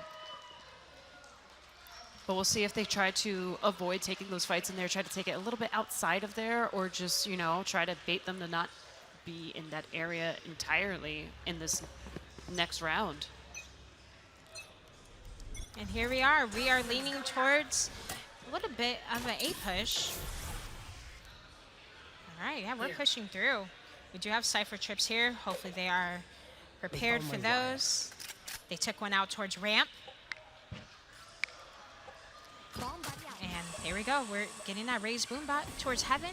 But we'll see if they try to avoid taking those fights in there, try to take it a little bit outside of there, or just, you know, try to bait them to not be in that area entirely in this next round. And here we are. We are leaning towards a little bit of an A push. All right, yeah, we're pushing through. We do have Cypher trips here. Hopefully they are prepared for those. They took one out towards ramp. And here we go. We're getting that raised boombot towards Heaven.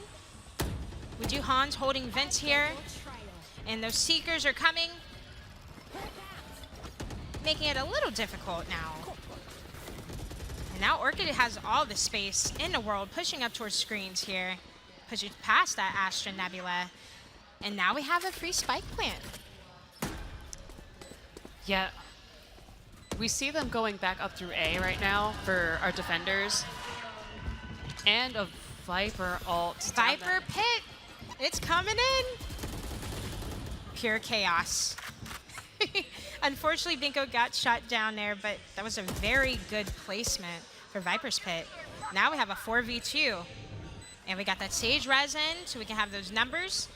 We do Hans holding vents here. And those Seekers are coming, making it a little difficult now. And now Orchid has all the space in the world, pushing up towards screens here, pushing past that Astra Nebula. And now we have a free spike plant. Yeah. We see them going back up through A right now for our defenders. And a Viper ult. Viper pit. It's coming in. Pure chaos. Unfortunately, Binko got shot down there, but that was a very good placement for Viper's Pit. Now we have a 4v2. And we got that Sage Resin, so we can have those numbers.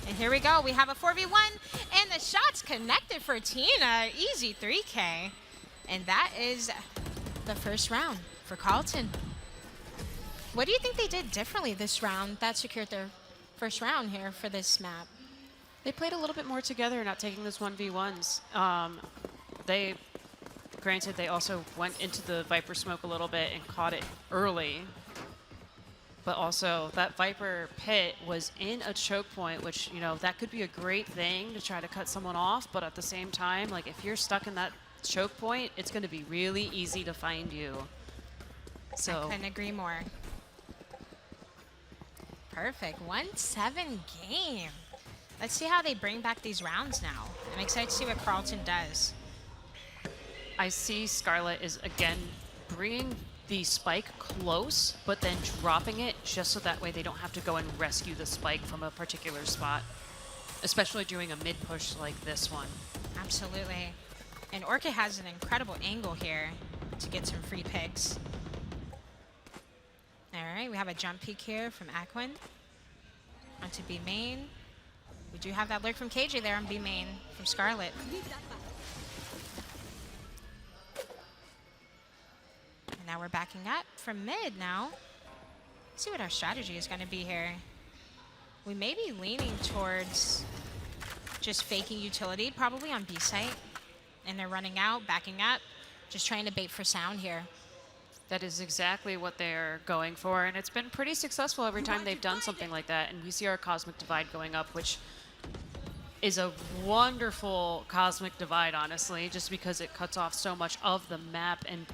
And here we go. We have a 4v1, and the shot's connected for Tina. Easy 3K. And that is the first round for Carleton. What do you think they did differently this round that secured their first round here for this map? They played a little bit more together, not taking those 1v1s. Granted, they also went into the Viper smoke a little bit and caught it early. But also, that Viper pit was in a choke point, which, you know, that could be a great thing to try to cut someone off. But at the same time, like, if you're stuck in that choke point, it's going to be really easy to find you. So I couldn't agree more. Perfect. 1-7 game. Let's see how they bring back these rounds now. I'm excited to see what Carleton does. I see Scarlet is, again, bringing the spike close, but then dropping it just so that way they don't have to go and rescue the spike from a particular spot, especially doing a mid push like this one. Absolutely. And Orchid has an incredible angle here to get some free picks. All right, we have a jump peek here from Aquin onto B main. We do have that lurk from KJ there on B main from Scarlet. And now we're backing up from mid now. Let's see what our strategy is going to be here. We may be leaning towards just faking utility, probably on B site. And they're running out, backing up, just trying to bait for sound here. That is exactly what they're going for, and it's been pretty successful every time they've done something like that. And we see our Cosmic Divide going up, which is a wonderful Cosmic Divide, honestly, just because it cuts off so much of the map and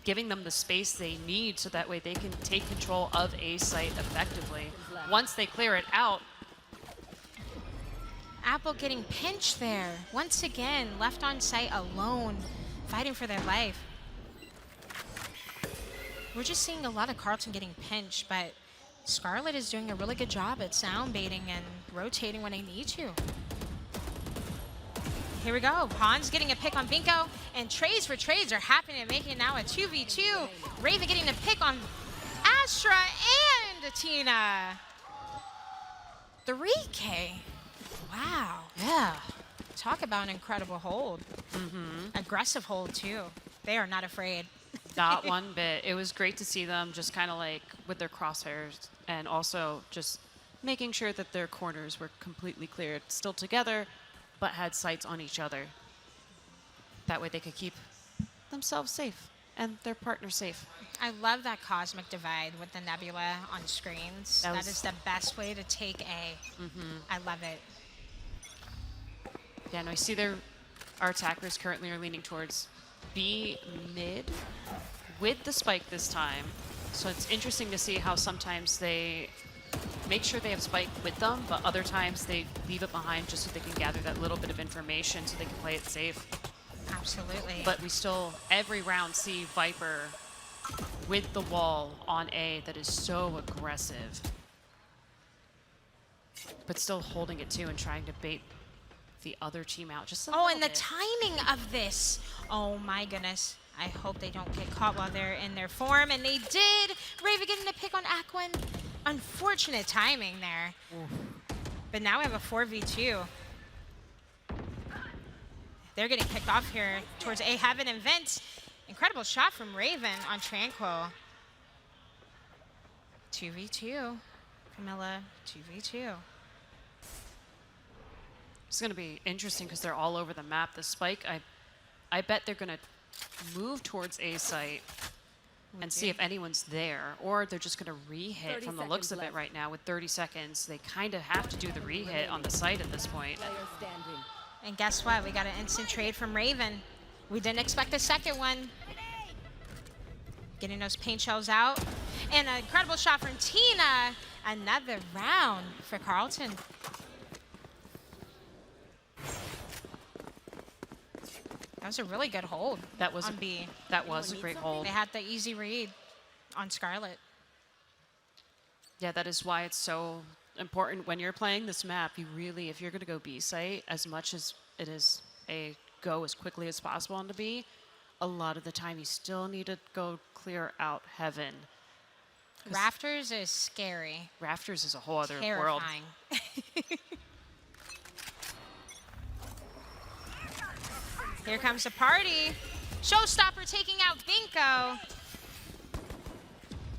giving them the space they need so that way they can take control of A site effectively. Once they clear it out, Apple getting pinched there. Once again, left on site alone, fighting for their life. We're just seeing a lot of Carleton getting pinched, but Scarlet is doing a really good job at sound baiting and rotating when they need to. Here we go. Hans getting a pick on Binko, and trades for trades are happening, making it now a 2v2. Raven getting a pick on Astra and Tina. 3K. Wow. yeah. Talk about an incredible hold. Aggressive hold, too. They are not afraid. Not one bit. It was great to see them just kind of like with their crosshairs and also just making sure that their corners were completely cleared, still together, but had sights on each other. That way they could keep themselves safe and their partner safe. I love that Cosmic Divide with the Nebula on screens. That is the best way to take A. I love it. Yeah, no, I see our attackers currently are leaning towards B mid with the spike this time. So it's interesting to see how sometimes they make sure they have spike with them, but other times they leave it behind just so they can gather that little bit of information so they can play it safe. Absolutely. But we still, every round, see Viper with the wall on A that is so aggressive. But still holding it too and trying to bait the other team out just a little and the bit. timing of this. Oh my goodness. I hope they don't get caught while they're in their form, and they did. Raven getting a pick on Aquin. Unfortunate timing there. But now we have a 4v2. They're getting picked off here towards A Heaven and Vent. Incredible shot from Raven on Tranquil. 2v2. Camilla, 2v2. It's going to be interesting because they're all over the map. The spike, I bet they're going to move towards A site and see if anyone's there, or they're just going to re-hit from the looks of it right now with 30 seconds. They kind of have to do the re-hit on the site at this point. And guess what? We got an instant trade from Raven. We didn't expect a second one. Getting those paint shells out. And an incredible shot from Tina. Another round for Carleton. That was a really good hold That was on B. That was a great hold. They had the easy read on Scarlet. Yeah, that is why it's so important when you're playing this map. You really, if you're going to go B site, as much as it is a go as quickly as possible on the B, a lot of the time you still need to go clear out heaven. Rafters is scary. Rafters is a whole other world. Terrifying. Here comes the party. Showstopper taking out Binko.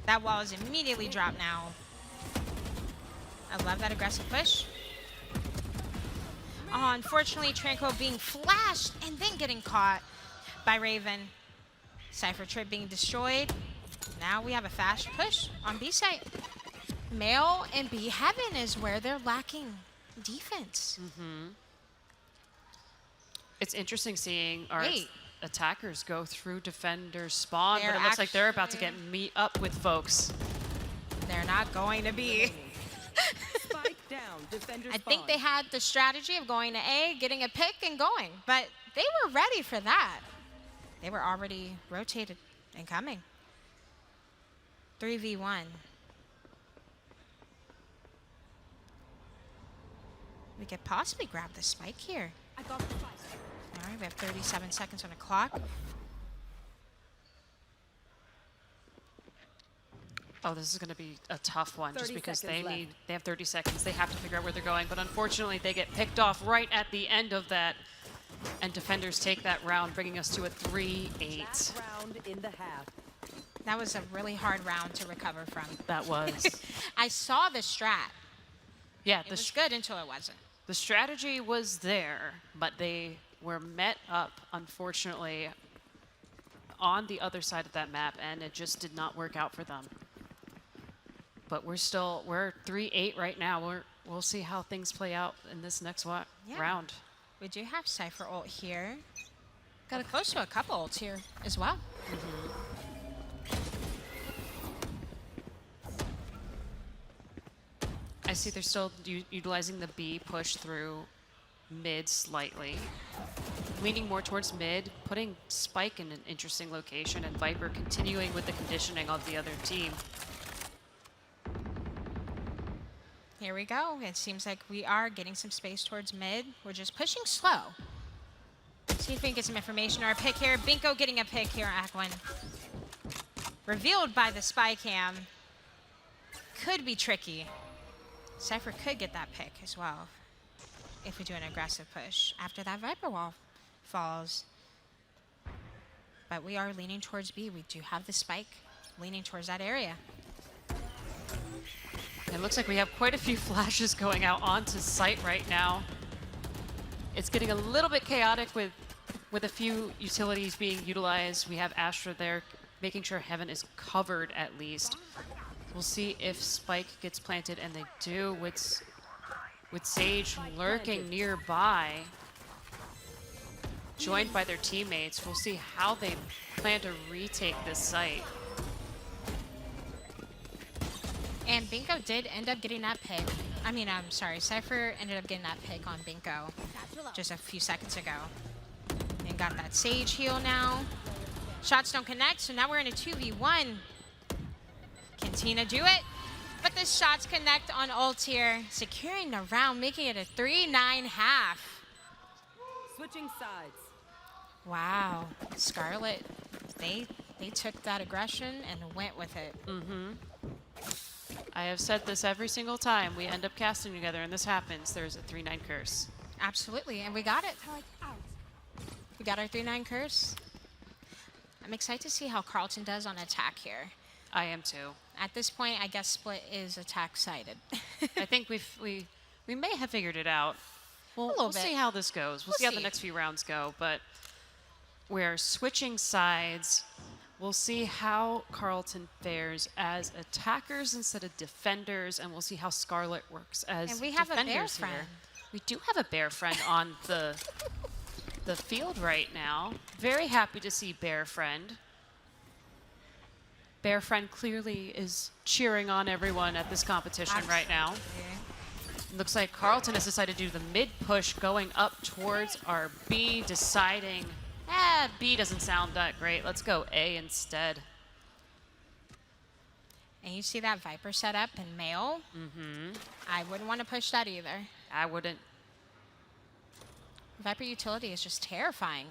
That wall is immediately dropped now. I love that aggressive push. Oh, unfortunately, Tranquil being flashed and then getting caught by Raven. Cypher Trip being destroyed. Now we have a fast push on B site. Male and B Heaven is where they're lacking defense. It's interesting seeing our Wait. attackers go through defenders spawn, They're but it looks like they're about to actually- get meet up with folks. They're not going to be. Spike down. Defenders I think they had the strategy of going to A, getting a pick, and going. But they were ready for that. They were already rotated and coming. 3v1. We could possibly grab the spike here. I got the spike. All right, we have 37 seconds on the clock. Oh, this is going to be a tough one just 30 because seconds left. they have 30 seconds. They have to figure out where they're going, but unfortunately they get picked off right at the end of that, and defenders take that round, bringing us to a 3-8. Last round in the half. That was a really hard round to recover from. That was. I saw the strat. Yeah, It was good until it wasn't. the strategy was there, but they were met up, unfortunately, on the other side of that map, and it just did not work out for them. But we're 3-8 right now. We'll see how things play out in this next round. We do have Cypher ult here. Got close to a couple ults here as well. I see they're still utilizing the B push through mid slightly. Leaning more towards mid, putting Spike in an interesting location, and Viper continuing with the conditioning of the other team. Here we go. It seems like we are getting some space towards mid. We're just pushing slow. See if we can get some information or a pick here. Binko getting a pick here, Aquan. Revealed by the spy cam. Could be tricky. Cypher could get that pick as well if we do an aggressive push after that Viper wall falls. But we are leaning towards B. We do have the spike leaning towards that area. It looks like we have quite a few flashes going out onto site right now. It's getting a little bit chaotic with a few utilities being utilized. We have Astra there making sure Heaven is covered at least. We'll see if Spike gets planted, and they do with Sage lurking nearby, joined by their teammates. We'll see how they plan to retake this site. And Binko did end up getting that pick. I mean, I'm sorry, Cypher ended up getting that pick on Binko just a few seconds ago. And got that Sage heal now. Shots don't connect, so now we're in a 2v1. Can Tina do it? But the shots connect on ult here, securing the round, making it a 3-9 half. Switching sides. Wow, Scarlet, they took that aggression and went with it. I have said this every single time we end up casting together and this happens, there's a 3-9 curse. Absolutely, and we got it. We got our 3-9 curse. I'm excited to see how Carleton does on attack here. I am too. At this point, I guess Split is attack sided. I think we may have figured it out. We'll bit. see how this goes. We'll see how the next few rounds go, but we're switching sides. We'll see how Carleton fares as attackers instead of defenders, and we'll see how Scarlet works as And we have a bear defenders here. friend. We do have a bear friend on the field right now. Very happy to see Bear Friend. Bear Friend clearly is cheering on everyone at this competition right now. Looks like Carleton has decided to do the mid push going up towards our B, deciding, B doesn't sound that great. Let's go A instead. And you see that Viper setup in male? I wouldn't want to push that either. I wouldn't. Viper utility is just terrifying.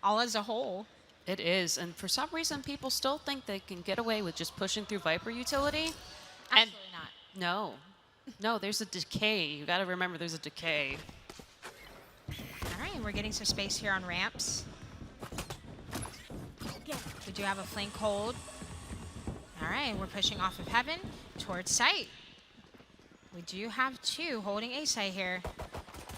All as a whole. It is, and for some reason, people still think they can get away with just pushing through Viper utility. Absolutely not. No, no, there's a decay. You got to remember, there's a decay. All right, we're getting some space here on ramps. We do have a flank hold. All right, we're pushing off of heaven towards site. We do have 2 holding A site here.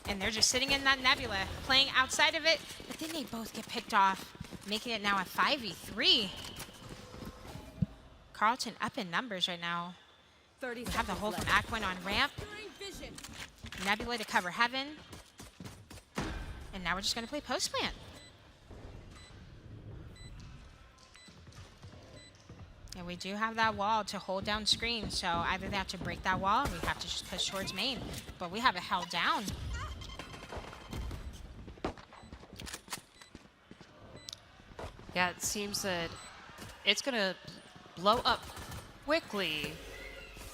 And they're just sitting in that nebula, playing outside of it, but then they both get picked off, making it now a 5v3. Carleton up in numbers right now. 30 We have the hold from seconds Aquin on ramp. Nebula to cover heaven. And now we're just going to play post plant. And we do have that wall to hold down screen, so either they have to break that wall or we have to just push towards main. But we have it held down. Yeah, it seems that it's going to blow up quickly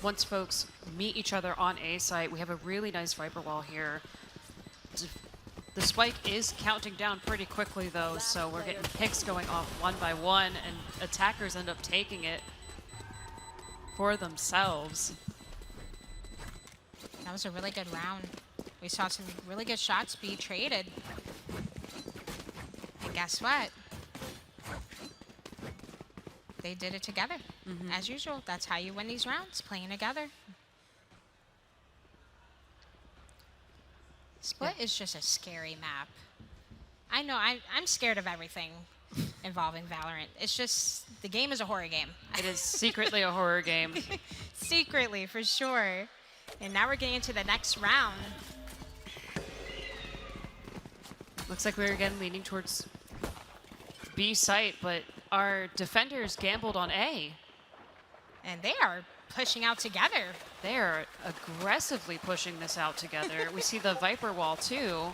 once folks meet each other on A site. We have a really nice Viper wall here. The spike is counting down pretty quickly, though, so we're getting picks going off one by one, and attackers end up taking it for themselves. That was a really good round. We saw some really good shots be traded. And guess what? They did it together. As usual, that's how you win these rounds, playing together. Split is just a scary map. I know, I'm scared of everything involving Valorant. It's just, the game is a horror game. It is secretly a horror game. Secretly, for sure. And now we're getting into the next round. Looks like we're again leaning towards B site, but our defenders gambled on A. And they are pushing out together. They are aggressively pushing this out together. We see the Viper wall too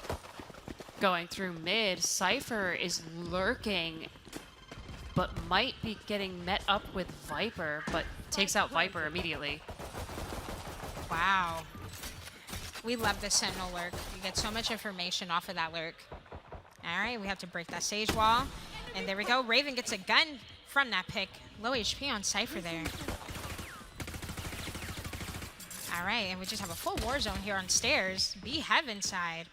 going through mid. Cypher is lurking, but might be getting met up with Viper, but takes out Viper immediately. Wow. We love the Sentinel lurk. You get so much information off of that lurk. All right, we have to break that sage wall. And there we go. Raven gets a gun from that pick. Low HP on Cypher there. All right, and we just have a full war zone here on stairs. B heaven side.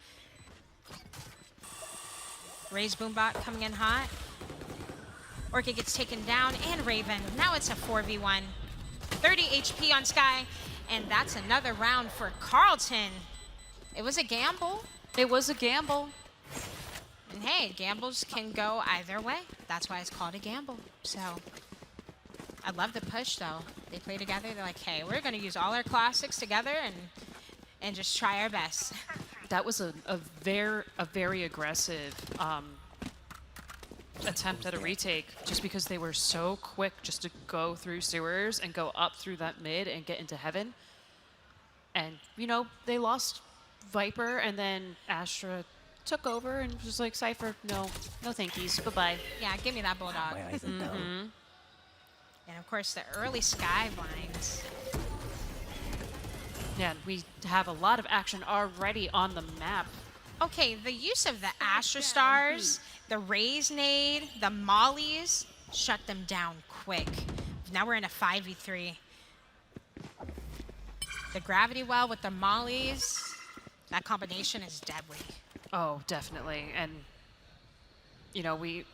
Ray's boombot coming in hot. Orchid gets taken down, and Raven. Now it's a 4v1. 30 HP on Sky, and that's another round for Carleton. It was a gamble. It was a gamble. And hey, gambles can go either way. That's why it's called a gamble. So I love the push, though. They play together. They're like, hey, we're going to use all our classics together and just try our best. That was a very aggressive attempt at a retake, just because they were so quick just to go through sewers and go up through that mid and get into heaven. And, you know, they lost Viper, and then Astra took over and was like, Cypher, no thankies, bye-bye. Yeah, give me that bulldog. And of course, the early Sky blinds. Yeah, we have a lot of action already on the map. Okay, the use of the Astra Stars, the Raze nade, the Mollies, shut them down quick. Now we're in a 5v3. The Gravity Well with the Mollies, that combination is deadly. Oh, definitely. And, you know, we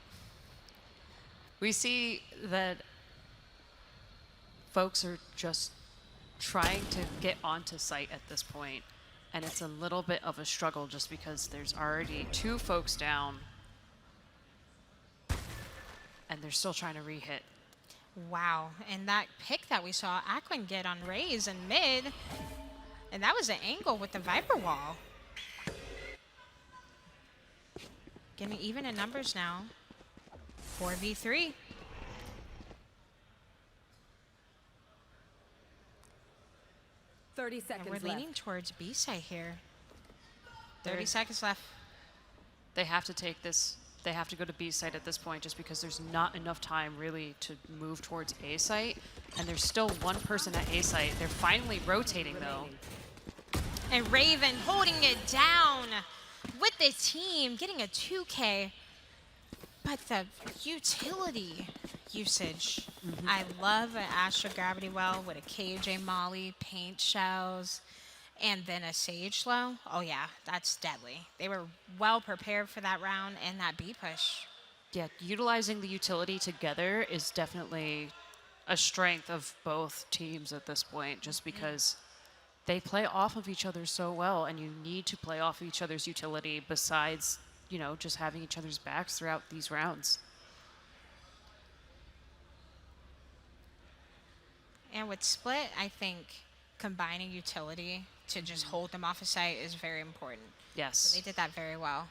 see that folks are just trying to get onto site at this point, and it's a little bit of a struggle just because there's already 2 folks down, and they're still trying to re-hit. Wow, and that pick that we saw Aquin get on Raze and mid, and that was an angle with the Viper wall. Getting even in numbers now. 4v3. Thirty seconds And we're leaning towards B side here. 30 They're- seconds left. They have to take this they have to go to B site at this point just because there's not enough time really to move towards A site. And there's still one person at A site. They're finally rotating though. And Raven holding it down with the team, getting a 2K. But the utility usage. I love an Astro Gravity Well with a KJ Molly, paint shells, and then a Sage Slow. Oh yeah, that's deadly. They were well prepared for that round and that B push. Yeah, utilizing the utility together is definitely a strength of both teams at this point, just because they play off of each other so well, and you need to play off of each other's utility besides, you know, just having each other's backs throughout these rounds. And with Split, I think combining utility to just hold them off a site is very important. Yes. So they did that very well.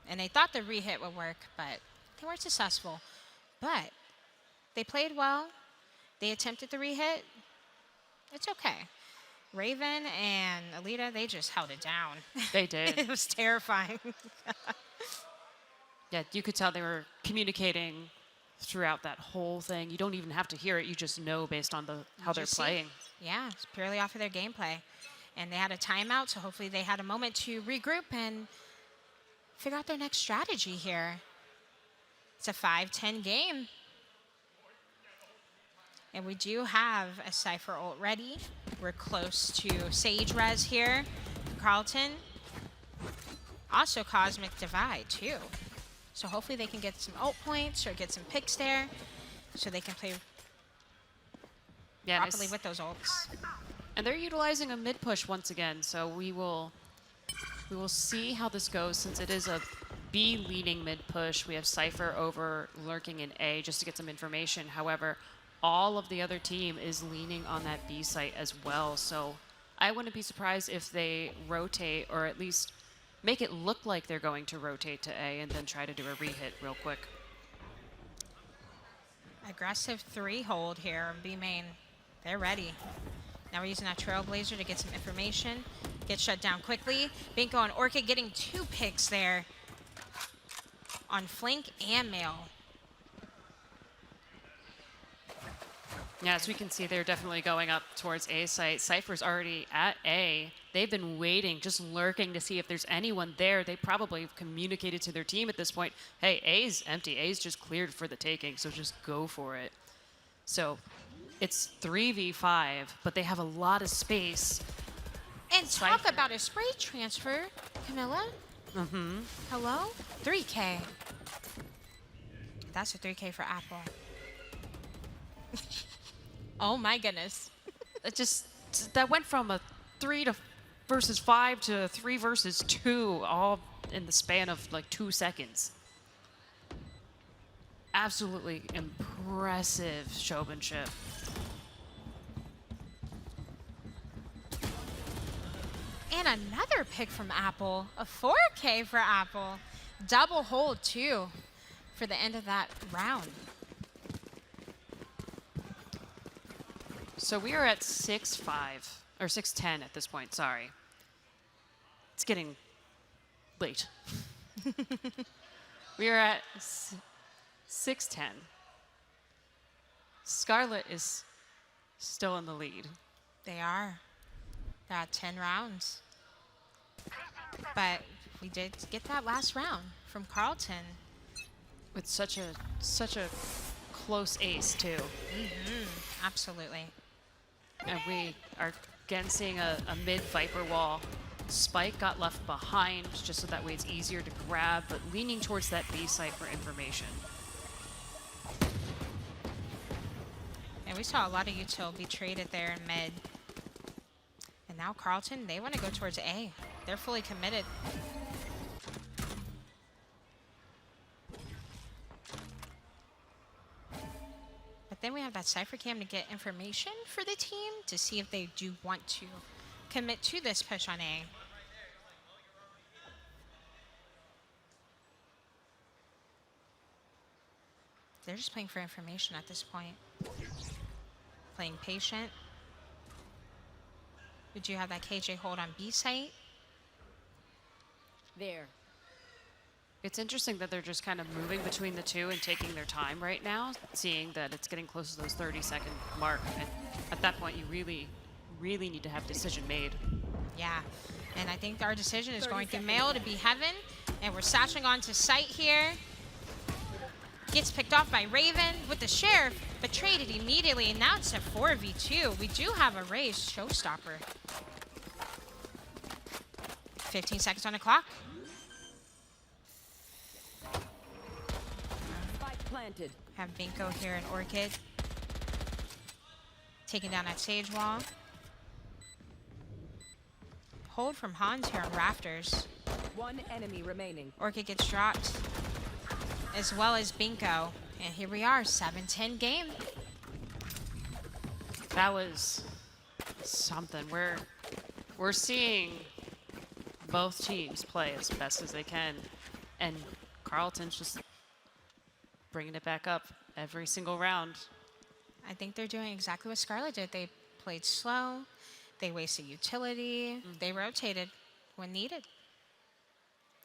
And they thought the re-hit would work, but they weren't successful. But they played well. They attempted the re-hit. It's okay. Raven and Alita, they just held it down. They did. It was terrifying. Yeah, you could tell they were communicating throughout that whole thing. You don't even have to hear it. You just know based on how they're Just see. playing. Yeah, it's purely off of their gameplay. And they had a timeout, so hopefully they had a moment to regroup and figure out their next strategy here. It's a 5-10 game. And we do have a Cypher ult ready. We're close to Sage Res here. Carleton. Also Cosmic Divide, too. So hopefully they can get some ult points or get some picks there so they can play properly with those ults. And they're utilizing a mid push once again, so we will see how this goes since it is a B leaning mid push. We have Cypher over lurking in A just to get some information. However, all of the other team is leaning on that B site as well. So I wouldn't be surprised if they rotate or at least make it look like they're going to rotate to A and then try to do a re-hit real quick. Aggressive 3-hold here. B main, they're ready. Now we're using that Trailblazer to get some information. Get shut down quickly. Binko and Orchid getting 2 picks there on flank and mail. Yeah, as we can see, they're definitely going up towards A site. Cypher's already at A. They've been waiting, just lurking to see if there's anyone there. They probably have communicated to their team at this point, hey, A's empty. A's just cleared for the taking, so just go for it. So it's 3v5, but they have a lot of space. And talk about a spray transfer, Camilla. Hello? 3K. That's a 3K for Apple. Oh my goodness. That went from a 3 versus 5 to 3 versus 2, all in the span of like 2 seconds. Absolutely impressive showmanship. And another pick from Apple, a 4K for Apple. Double hold too for the end of that round. So we are at 6-5, or 6-10 at this point, sorry. It's getting late. We are at 6-10. Scarlet is still in the lead. They are. They're at 10 rounds. But we did get that last round from Carleton. With such a close ace, too. Absolutely. And we are again seeing a mid Viper wall. Spike got left behind just so that way it's easier to grab, but leaning towards that B site for information. And we saw a lot of util be traded there in mid. And now Carleton, they want to go towards A. They're fully committed. But then we have that Cypher Cam to get information for the team to see if they do want to commit to this push on A. They're just playing for information at this point. Playing patient. Would you have that KJ hold on B site? There. It's interesting that they're just kind of moving between the two and taking their time right now, seeing that it's getting close to those 30-second mark. And at that point, you really, really need to have a decision made. Yeah, and I think our decision is going through Mail to be Heaven, and we're sashing onto site here. Gets picked off by Raven with the Sheriff, but traded immediately, and now it's a 4v2. We do have a raised Showstopper. 15 seconds on the clock. Spike planted. Have Binko here and Orchid. Taking down that Sage wall. Hold from Hans here on Rafters. One enemy remaining. Orchid gets dropped, as well as Binko. And here we are, 7-10 game. That was something. We're seeing both teams play as best as they can, and Carleton's just bringing it back up every single round. I think they're doing exactly what Scarlet did. They played slow, they wasted utility, they rotated when needed.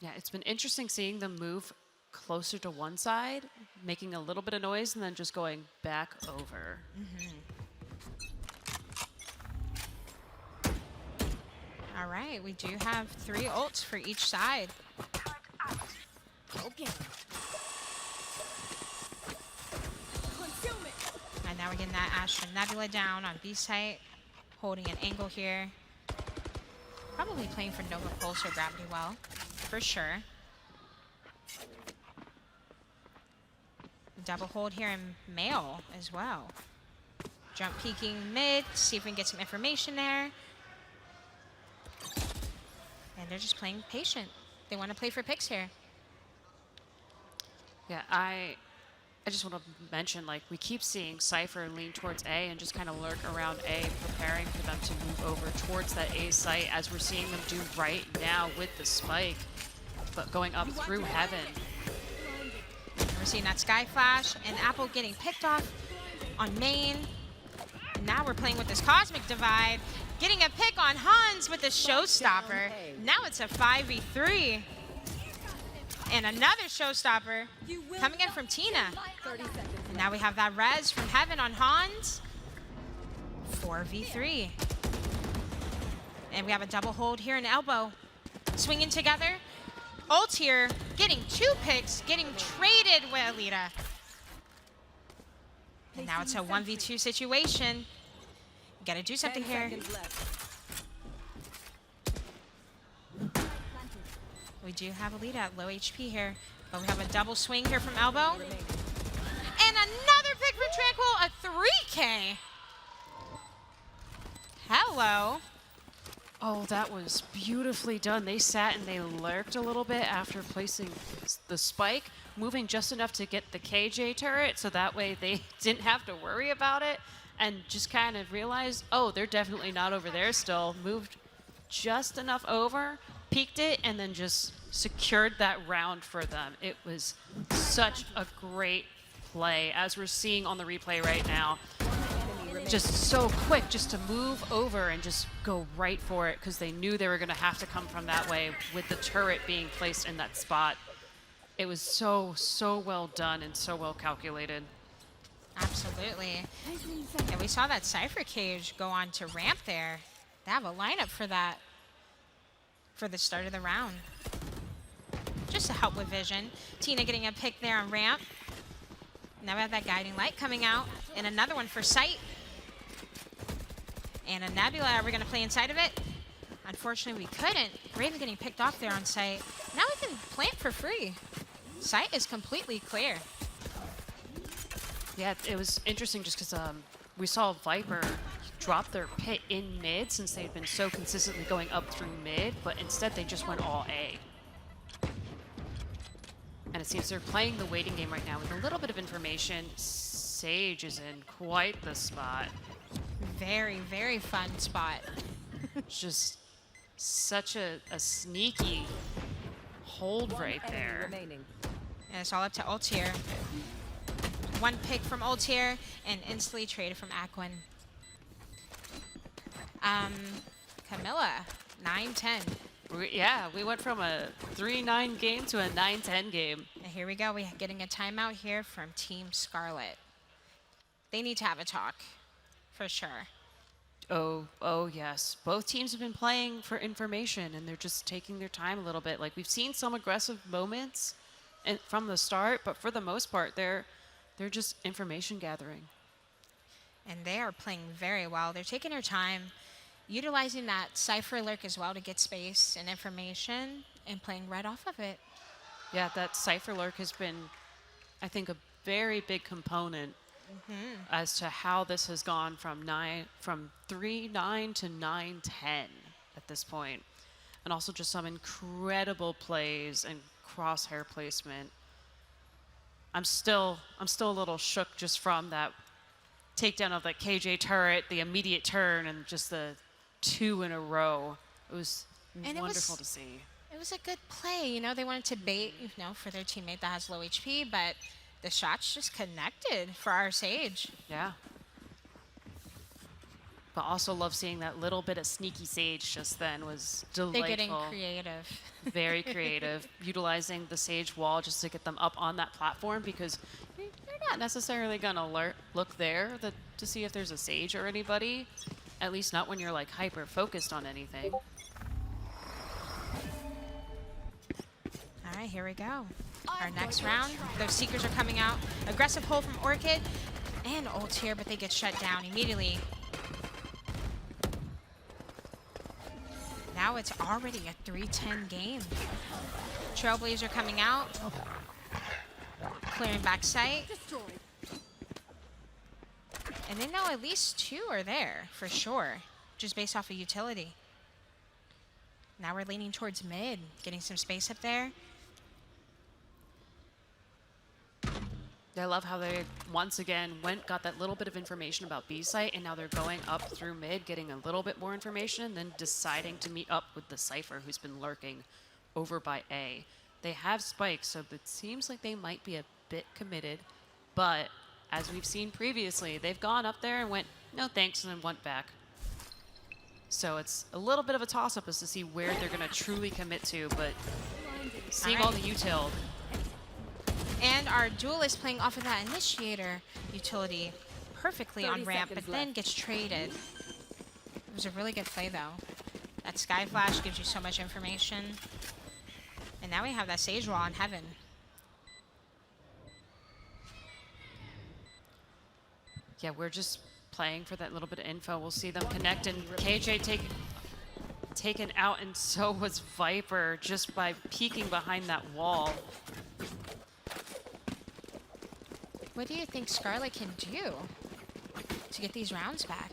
Yeah, it's been interesting seeing them move closer to one side, making a little bit of noise, and then just going back over. All right, we do have 3 ults for each side. Okay. And now we're getting that Ashe and Nebula down on B site, holding an angle here. Probably playing for Nova Pulse or Gravity Well, for sure. Double hold here in Mail as well. Jump peeking mid, see if we can get some information there. And they're just playing patient. They want to play for picks here. Yeah, I just want to mention, like, we keep seeing Cypher lean towards A and just kind of lurk around A, preparing for them to move over towards that A site, as we're seeing them do right now with the spike, but going up through Heaven. We're seeing that Sky Flash and Apple getting picked off on main. And now we're playing with this Cosmic Divide, getting a pick on Hans with the Showstopper. Now it's a 5v3. And another Showstopper coming in from Tina. And now we have that res from Heaven on Hans. 4v3. And we have a double hold here in Elbow. Swinging together. Ult here, getting 2 picks, getting traded with Alita. And now it's a 1v2 situation. Gotta do something here. We do have Alita at low HP here, but we have a double swing here from Elbow. And another pick from Tranquil, a 3K. Hello. Oh, that was beautifully done. They sat and they lurked a little bit after placing the spike, moving just enough to get the KJ turret, so that way they didn't have to worry about it, and just kind of realized, oh, they're definitely not over there still. Moved just enough over, peeked it, and then just secured that round for them. It was such a great play, as we're seeing on the replay right now. Just so quick just to move over and just go right for it, because they knew they were going to have to come from that way with the turret being placed in that spot. It was so well done and so well calculated. Absolutely. And we saw that Cypher Cage go on to ramp there. They have a lineup for that for the start of the round. Just to help with vision. Tina getting a pick there on ramp. Now we have that Guiding Light coming out. And another one for Sight. And a Nebula, are we going to play inside of it? Unfortunately, we couldn't. Raven getting picked off there on Sight. Now we can plant for free. Sight is completely clear. Yeah, it was interesting just because we saw Viper drop their pit in mid, since they had been so consistently going up through mid, but instead they just went all A. And it seems they're playing the waiting game right now with a little bit of information. Sage is in quite the spot. Very, very fun spot. Just such a sneaky hold right there. Remaining. And it's all up to Altier. One pick from Altier and instantly traded from Aquin. Camilla, 9-10. Yeah, we went from a 3-9 game to a 9-10 game. And here we go. We're getting a timeout here from Team Scarlet. They need to have a talk, for sure. Oh yes. Both teams have been playing for information, and they're just taking their time a little bit. Like, we've seen some aggressive moments from the start, but for the most part, they're just information gathering. And they are playing very well. They're taking their time, utilizing that Cypher lurk as well to get space and information, and playing right off of it. Yeah, that Cypher lurk has been, I think, a very big component as to how this has gone from 3-9 to 9-10 at this point. And also just some incredible plays and crosshair placement. I'm still a little shook just from that takedown of the KJ turret, the immediate turn, and just the 2 in a row. It was wonderful to see. It was a good play. You know, they wanted to bait, for their teammate that has low HP, but the shots just connected for our Sage. Yeah. But also love seeing that little bit of sneaky Sage just then was delightful. They're getting creative. Very creative, utilizing the Sage wall just to get them up on that platform, because you're not necessarily going to look there to see if there's a Sage or anybody, at least not when you're like hyper focused on anything. All right, here we go. Our next round, those Seekers are coming out. Aggressive hold from Orchid and ult here, but they get shut down immediately. Now it's already a 3-10 game. Trailblazer coming out. Clearing back sight. And they know at least 2 are there, for sure, just based off of utility. Now we're leaning towards mid, getting some space up there. I love how they, once again, got that little bit of information about B site, and now they're going up through mid, getting a little bit more information, then deciding to meet up with the Cypher, who's been lurking over by A. They have spikes, so it seems like they might be a bit committed, but as we've seen previously, they've gone up there and went, no thanks, and then went back. So it's a little bit of a toss-up as to see where they're going to truly commit to, but seeing all the util. And our duelist playing off of that initiator utility perfectly on ramp, but then gets traded. It was a really good play, though. That Sky Flash gives you so much information. And now we have that Sage Wall on Heaven. Yeah, we're just playing for that little bit of info. We'll see them connect, and KJ taken out, and so was Viper just by peeking behind that wall. What do you think Scarlet can do to get these rounds back?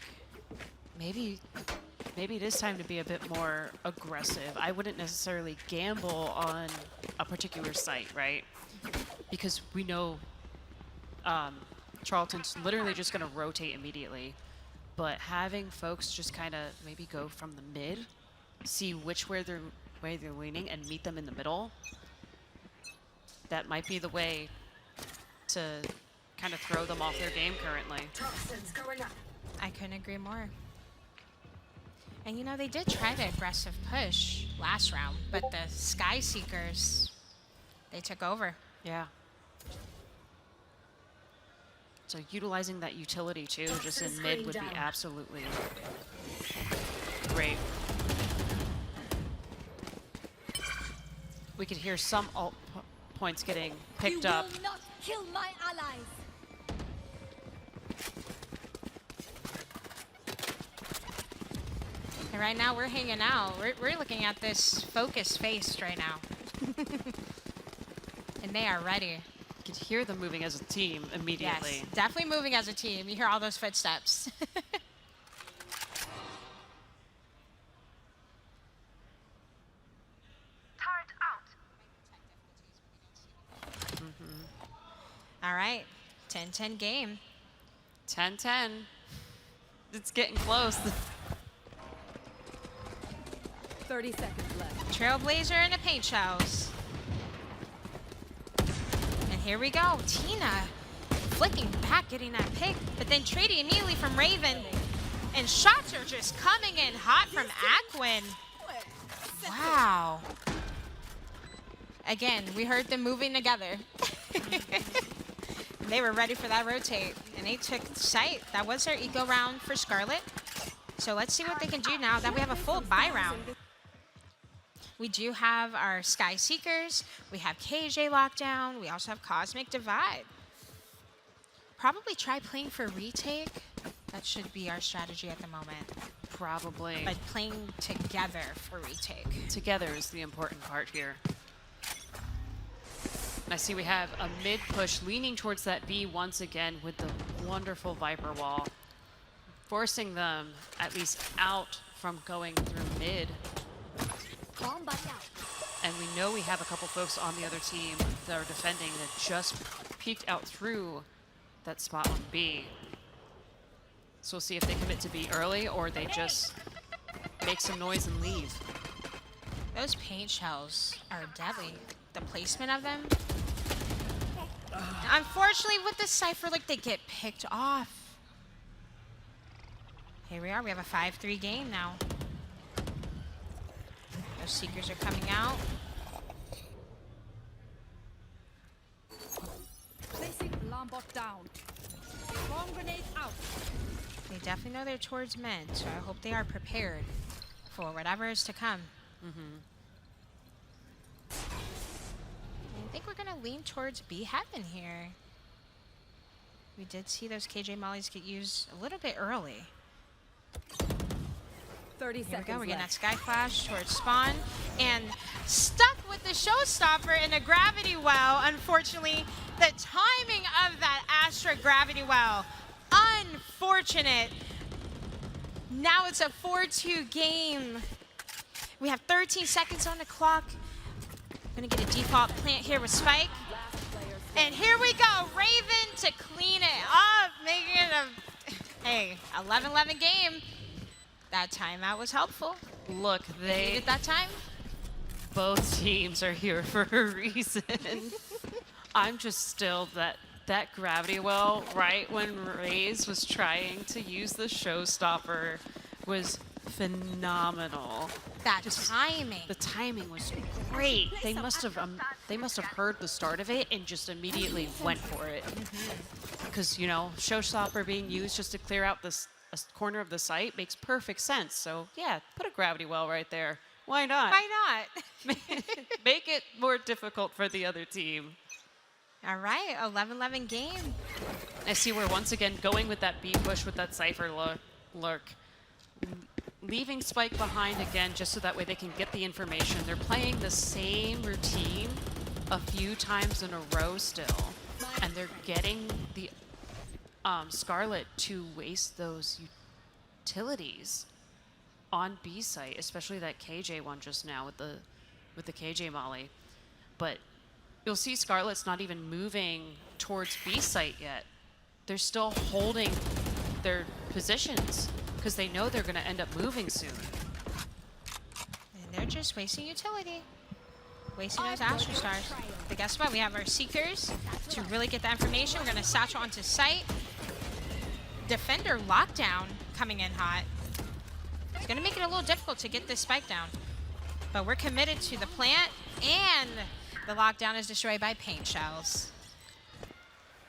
Maybe it is time to be a bit more aggressive. I wouldn't necessarily gamble on a particular site, right? Because we know Carleton's literally just going to rotate immediately. But having folks just kind of maybe go from the mid, see which way they're leaning, and meet them in the middle, that might be the way to kind of throw them off their game currently. I couldn't agree more. And you know, they did try the aggressive push last round, but the Sky Seekers, they took over. Yeah. So utilizing that utility too, just in mid, would be absolutely great. We could hear some ult points getting picked up. You will not kill my allies. And right now we're hanging out. We're looking at this focus face right now. And they are ready. You could hear them moving as a team immediately. Yes, definitely moving as a team. You hear all those footsteps. All right, 10-10 game. 10-10. It's getting close. 30 seconds left. Trailblazer in the paint shells. And here we go. Tina flicking back, getting that pick, but then trading immediately from Raven. And shots are just coming in hot from Aquin. Wow. Again, we heard them moving together. They were ready for that rotate, and they took sight. That was their eco round for Scarlet. So let's see what they can do now that we have a full buy round. We do have our Sky Seekers. We have KJ Lockdown. We also have Cosmic Divide. Probably try playing for retake. That should be our strategy at the moment. Probably. But playing together for retake. Together is the important part here. I see we have a mid push leaning towards that B once again with the wonderful Viper wall, forcing them at least out from going through mid. And we know we have a couple folks on the other team that are defending that just peeked out through that spot on B. So we'll see if they commit to B early or they just make some noise and leave. Those paint shells are deadly. The placement of them. Unfortunately, with the Cypher, like, they get picked off. Here we are. We have a 5-3 game now. Those Seekers are coming out. Placing alarm bot down. Bomb grenade out. They definitely know they're towards mid, so I hope they are prepared for whatever is to come. I think we're going to lean towards B Heaven here. We did see those KJ Mollies get used a little bit early. 30 Here we seconds go. We're getting that left. Sky Flash towards spawn. And stuck with the Showstopper in a gravity well. Unfortunately, the timing of that Astra gravity well. Unfortunate. Now it's a 4-2 game. We have 13 seconds on the clock. Gonna get a default plant here with Spike. And here we go, Raven to clean it up, making it a, hey, 11-11 game. That timeout was helpful. Look, they Needed that time. both teams are here for a reason. I'm just still that gravity well, right when Raze was trying to use the Showstopper, was phenomenal. That timing. The timing was great. They must have heard the start of it and just immediately went for it. Because you know, Showstopper being used just to clear out this a corner of the site makes perfect sense. So yeah, put a gravity well right there. Why not? Why not? Make it more difficult for the other team. All right, 11-11 game. I see we're once again going with that B push with that Cypher lurk. Leaving Spike behind again just so that way they can get the information. They're playing the same routine a few times in a row still. And they're getting the Scarlet to waste those utilities on B site, especially that KJ one just now with the KJ Molly. But you'll see Scarlet's not even moving towards B site yet. They're still holding their positions because they know they're going to end up moving soon. And they're just wasting utility. Wasting those Astro Stars. But guess what? We have our Seekers to really get the information. We're going to satchel onto site. Defender Lockdown coming in hot. It's going to make it a little difficult to get this spike down. But we're committed to the plant, and the lockdown is destroyed by paint shells.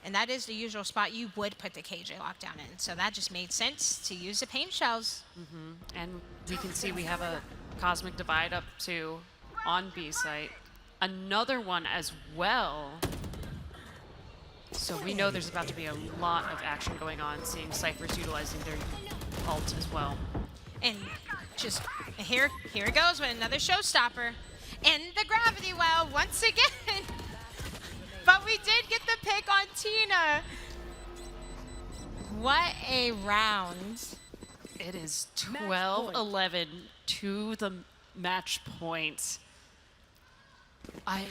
And that is the usual spot you would put the KJ lockdown in. So that just made sense to use the paint shells. And we can see we have a Cosmic Divide up too on B site. Another one as well. So we know there's about to be a lot of action going on, seeing Cyphers utilizing their ult as well. And just here it goes with another showstopper. And the gravity well once again. But we did get the pick on Tina. What a round. It is 12-11 to the match point. I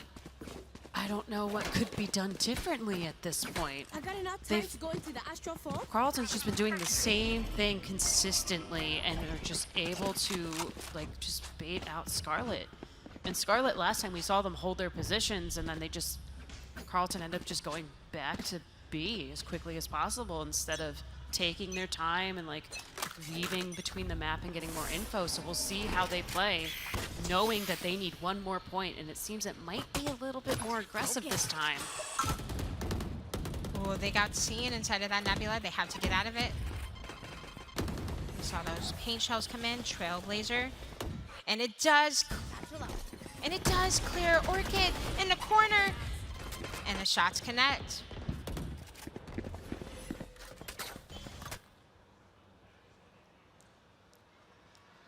don't know what could be done differently at this point. I got enough time to go into the Astral Fall. Carleton's just been doing the same thing consistently and are just able to just bait out Scarlet. And Scarlet, last time we saw them hold their positions and then Carleton ended up just going back to B as quickly as possible instead of taking their time and weaving between the map and getting more info. So we'll see how they play. knowing that they need one more point, and it seems it might be a little bit more aggressive this time. Oh, they got seen inside of that nebula. They have to get out of it. We saw those paint shells come in, Trailblazer. And it does clear Orchid in the corner. And the shots connect.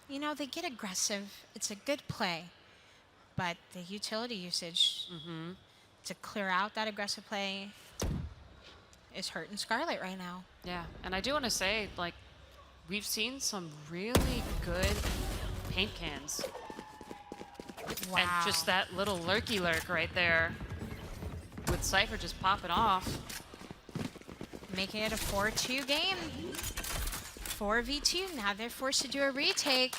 You know, they get aggressive. It's a good play. But the utility usage to clear out that aggressive play is hurting Scarlet right now. Yeah, and I do want to say, like, we've seen some really good paint cans. Wow. And just that little lurky lurk right there with Cypher just popping off. Making it a 4-2 game. 4v2. Now they're forced to do a retake.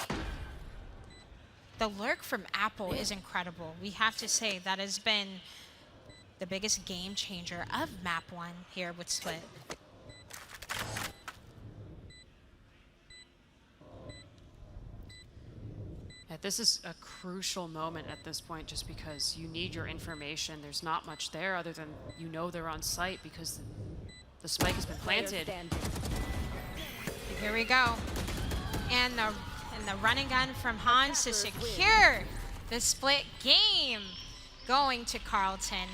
The lurk from Apple is incredible. We have to say that has been the biggest game changer of map 1 here with Split. Yeah, this is a crucial moment at this point just because you need your information. There's not much there other than you know they're on site because the spike has been planted. Here we go. And the run and gun from Hans to secure the Split game going to Carleton.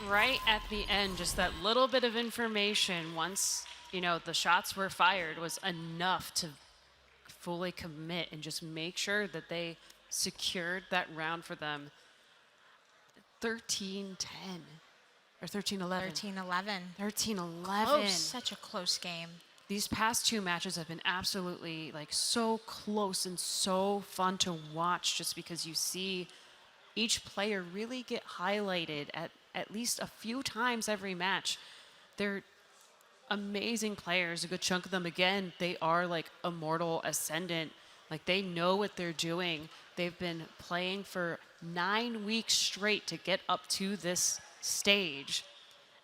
Right at the end, just that little bit of information once, you know, the shots were fired was enough to fully commit and just make sure that they secured that round for them. 13-10 or 13-11. 13-11. 13-11. Close. Such a close game. These past 2 matches have been absolutely like so close and so fun to watch just because you see each player really get highlighted at least a few times every match. They're amazing players. A good chunk of them, again, they are like Immortal Ascendant. Like they know what they're doing. They've been playing for 9 weeks straight to get up to this stage,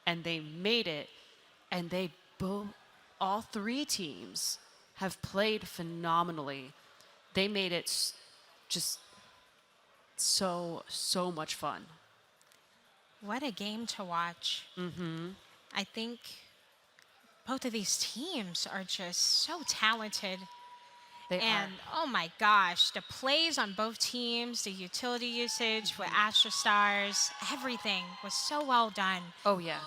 and they made it. And they all 3 teams have played phenomenally. They made it just so much fun. What a game to watch. I think both of these teams are just so talented. They and oh my gosh, the plays on both teams, the utility usage with Astra Stars, everything was so well done. Oh yeah.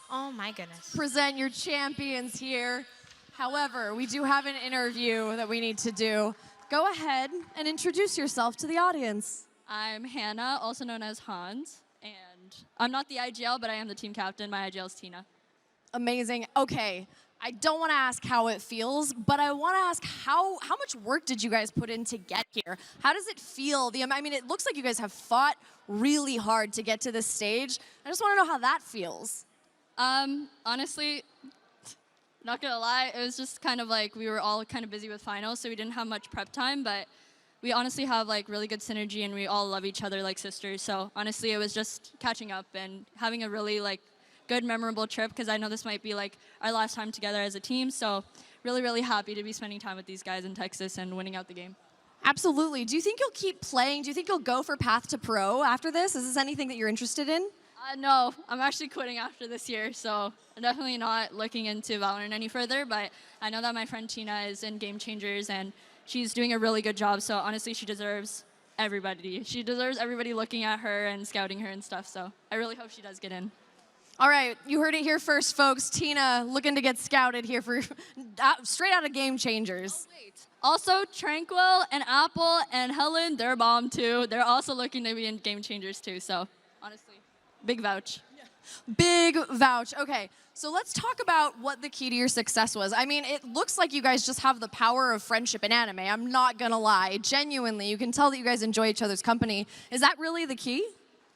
Oh my goodness. Present your champions here. However, we do have an interview that we need to do. Go ahead and introduce yourself to the audience. I'm Hannah, also known as Hans, and I'm not the IGL, but I am the team captain. My IGL is Tina. Amazing. Okay, I don't want to ask how it feels, but I want to ask how much work did you guys put in to get here? How does it feel? I mean, it looks like you guys have fought really hard to get to this stage. I just want to know how that feels. Honestly, not gonna lie, it was just kind of like we were all kind of busy with finals, so we didn't have much prep time, but we honestly have like really good synergy and we all love each other like sisters. So honestly, it was just catching up and having a really like good memorable trip because I know this might be like our last time together as a team. So really happy to be spending time with these guys in Texas and winning out the game. Absolutely. Do you think you'll keep playing? Do you think you'll go for Path to Pro after this? Is this anything that you're interested in? No, I'm actually quitting after this year, so I'm definitely not looking into Valorant any further, but I know that my friend Tina is in Game Changers and she's doing a really good job, so honestly she deserves everybody. She deserves everybody looking at her and scouting her and stuff, so I really hope she does get in. All right, you heard it here first, folks. Tina looking to get scouted here for straight out of Game Changers. Oh, wait. Also, Tranquil and Apple and Helen, they're bomb too. They're also looking to be in Game Changers too, so honestly, big vouch. Big vouch. Okay, so let's talk about what the key to your success was. I mean, it looks like you guys just have the power of friendship in anime. I'm not gonna lie. Genuinely, you can tell that you guys enjoy each other's company. Is that really the key?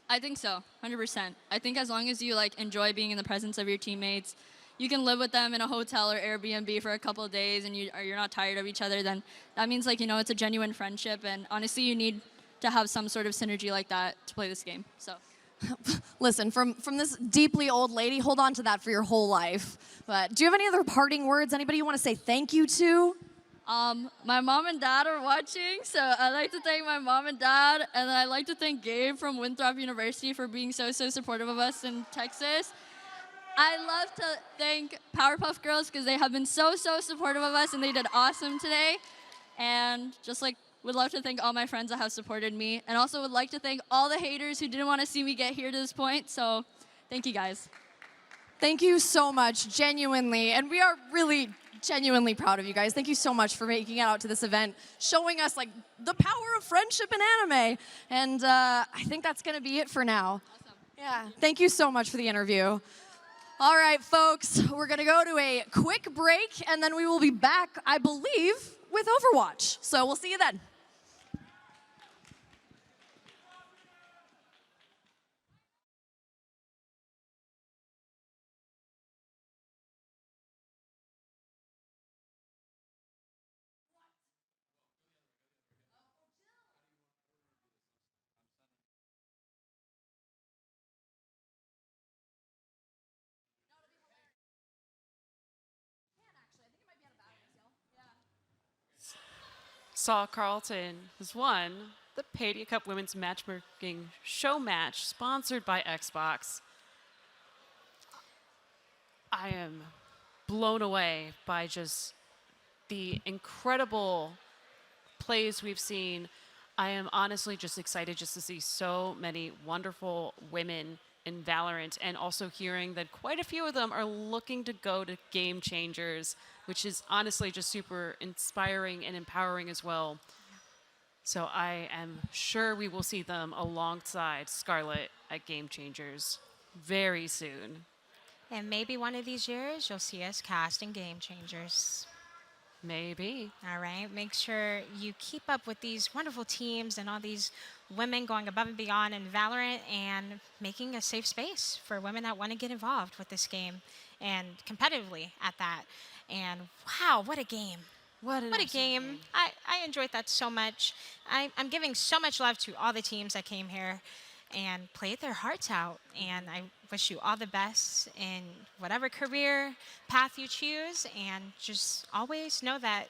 I think so, 100%. I think as long as you like enjoy being in the presence of your teammates, you can live with them in a hotel or Airbnb for a couple of days and you're not tired of each other, then that means like, you know, it's a genuine friendship and honestly you need to have some sort of synergy like that to play this game, so. Listen, from this deeply old lady, hold on to that for your whole life. But do you have any other parting words? Anybody you want to say thank you to? My mom and dad are watching, so I'd like to thank my mom and dad, and then I'd like to thank Gabe from Winthrop University for being so supportive of us in Texas. I'd love to thank Powerpuff Girls because they have been so supportive of us, and they did awesome today. And just like, would love to thank all my friends that have supported me, and also would like to thank all the haters who didn't want to see me get here to this point. So thank you guys. Thank you so much, genuinely. And we are really genuinely proud of you guys. Thank you so much for making it out to this event, showing us like the power of friendship in anime. And I think that's going to be it for now. Awesome. Yeah, thank you so much for the interview. All right, folks, we're going to go to a quick break, and then we will be back, I believe, with Overwatch. So we'll see you then. Saw Carleton has won the Paidia Cup Women's Matchmaking Show Match, sponsored by Xbox. I am blown away by just the incredible plays we've seen. I am honestly just excited just to see so many wonderful women in Valorant, and also hearing that quite a few of them are looking to go to Game Changers, which is honestly just super inspiring and empowering as well. So I am sure we will see them alongside Scarlet at Game Changers very soon. And maybe one of these years you'll see us casting Game Changers. Maybe. All right, make sure you keep up with these wonderful teams and all these women going above and beyond in Valorant and making a safe space for women that want to get involved with this game and competitively at that. And wow, what a game. What a game. I enjoyed that so much. I'm giving so much love to all the teams that came here and played their hearts out. And I wish you all the best in whatever career path you choose. And just always know that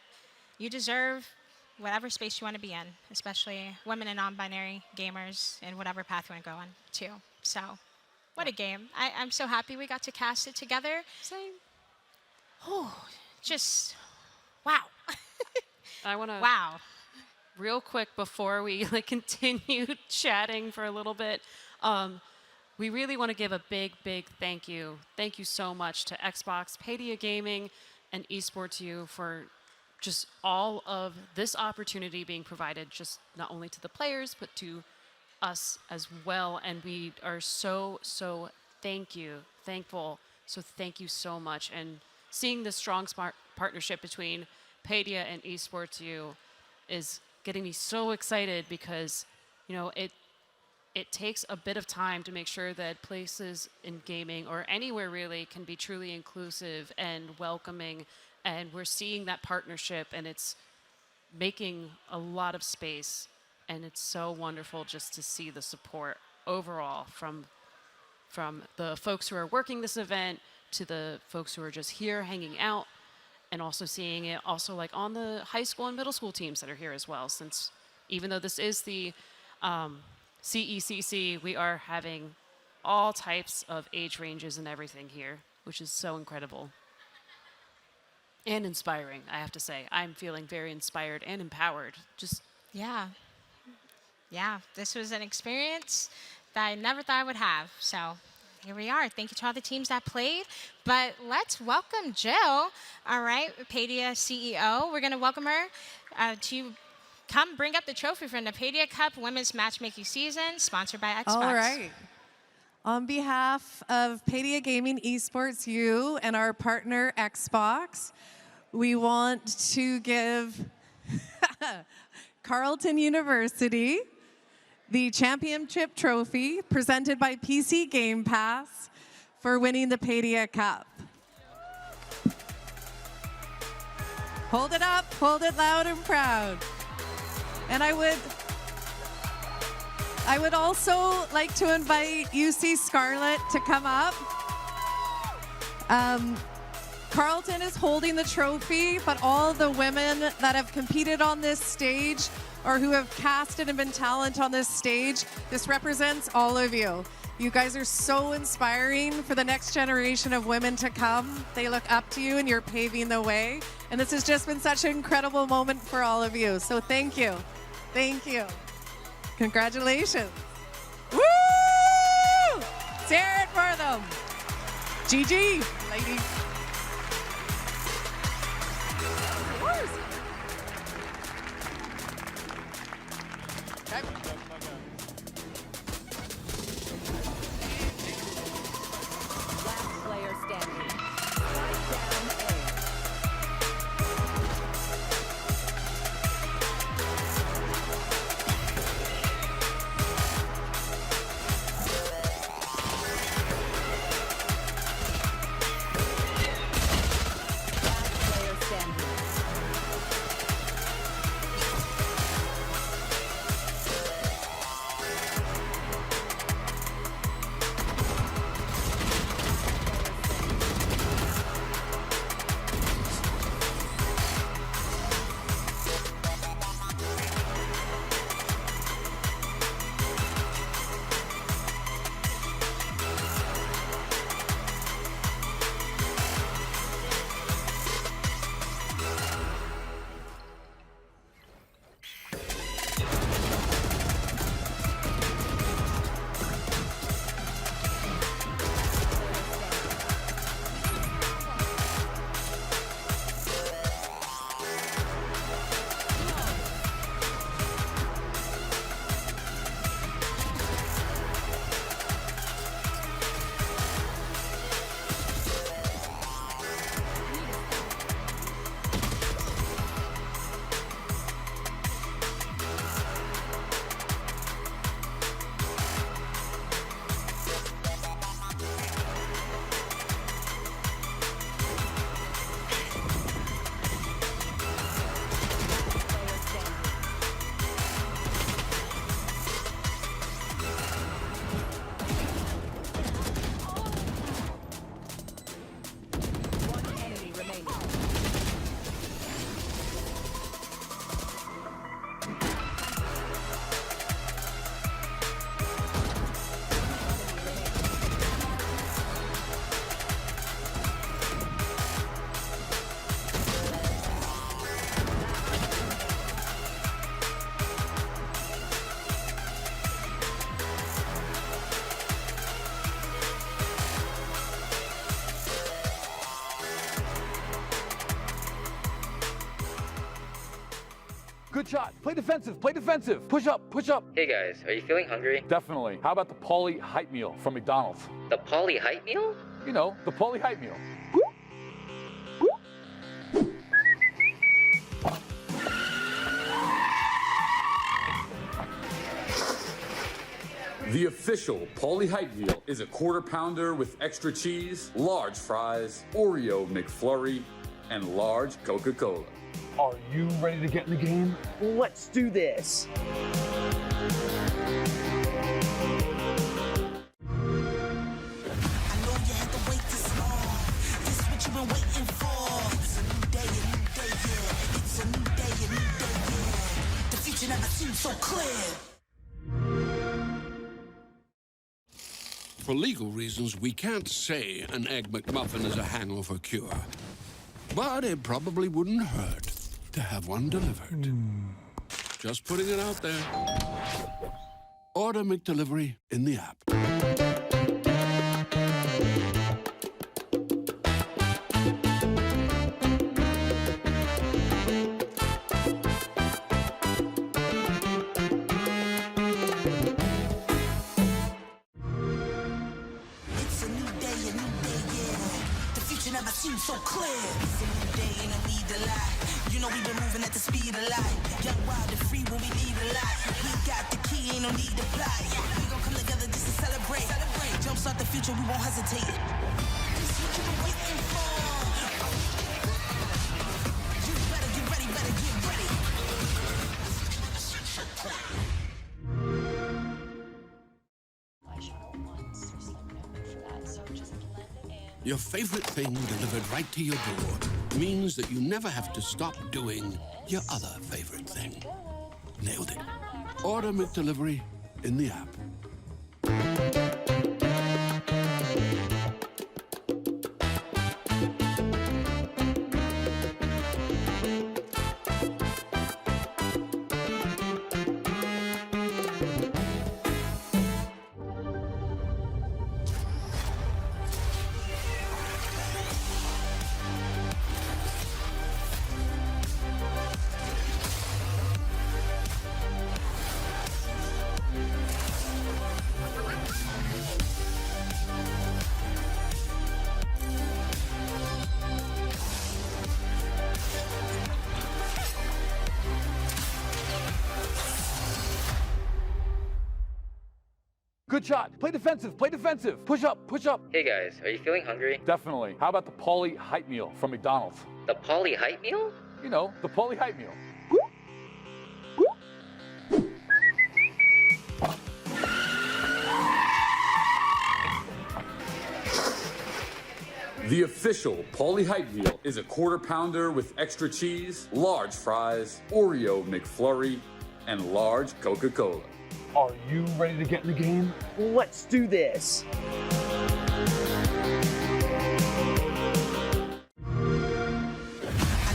you deserve whatever space you want to be in, especially women and non-binary gamers and whatever path you want to go on too. So what a game. I'm so happy we got to cast it together. Same. Oh, just wow. I want to Wow. real quick before we continue chatting for a little bit, we really want to give a big thank you. Thank you so much to Xbox, Paidia Gaming, and EsportsU for just all of this opportunity being provided, just not only to the players, but to us as well. And we are so thankful. So thank you so much. And seeing the strong partnership between Paidia and EsportsU is getting me so excited, because it takes a bit of time to make sure that places in gaming or anywhere really can be truly inclusive and welcoming, and we're seeing that partnership, and it's making a lot of space, and it's so wonderful just to see the support overall from the folks who are working this event to the folks who are just here hanging out, and also seeing it also like on the high school and middle school teams that are here as well, since even though this is the CECC, we are having all types of age ranges and everything here, which is so incredible and inspiring, I have to say. I'm feeling very inspired and empowered. Just Yeah, this was an experience that I never thought I would have. So here we are. Thank you to all the teams that played. But let's welcome Jill, all right, Paidia CEO. We're going to welcome her to come bring up the trophy from the Paidia Cup Women's Matchmaking Season, sponsored by Xbox. All right. On behalf of Paidia Gaming, EsportsU, and our partner Xbox, we want to give Carleton University the championship trophy presented by PC Game Pass for winning the Paidia Cup. Hold it up, hold it loud and proud. And I would also like to invite UC Scarlet to come up. Carleton is holding the trophy, but all the women that have competed on this stage or who have casted and been talent on this stage, this represents all of you. You guys are so inspiring for the next generation of women to come. They look up to you and you're paving the way. And this has just been such an incredible moment for all of you. So thank you. Thank you. Congratulations. Woo! Let's hear it for them. GG, ladies. Player standing. Good shot. Play defensive. Play defensive. Push up. Push up. Hey guys, are you feeling hungry? Definitely. How about the Pauly Hype Meal from McDonald's? The Pauly Hype Meal? You know, the Pauly Hype Meal. The official Pauly Hype Meal is a quarter pounder with extra cheese, large fries, Oreo McFlurry, and large Coca-Cola. Are you ready to get in the game? Let's do this. I know you had to wait this long. This is what you've been waiting for. It's a new day, yeah. It's a new day, yeah. The future never seemed so clear. For legal reasons, we can't say an Egg McMuffin is a hangover cure. But it probably wouldn't hurt to have one delivered. Just putting it out there. Order McDelivery in the app. It's a new day, yeah. The future never seemed so clear. It's a new day and I need a lot. You know we've been moving at the speed of light. Young, wild, and free when we need a lot. We got the key, ain't no need to fly. We gon' come together just to celebrate. Jumpstart the future, we won't hesitate. This is what you've been waiting for. You better get ready, better get ready. Eyeshadow once, there's like no need for that, so just blend it in. Your favorite thing delivered right to your door means that you never have to stop doing your other favorite thing. Nailed it. Order McDelivery in the app. Good shot. Play defensive. Play defensive. Push up. Push up. Hey guys, are you feeling hungry? Definitely. How about the Pauly Hype Meal from McDonald's? The Pauly Hype Meal? You know, the Pauly Hype Meal. The official Pauly Hype Meal is a quarter pounder with extra cheese, large fries, Oreo McFlurry, and large Coca-Cola. Are you ready to get in the game? Let's do this. I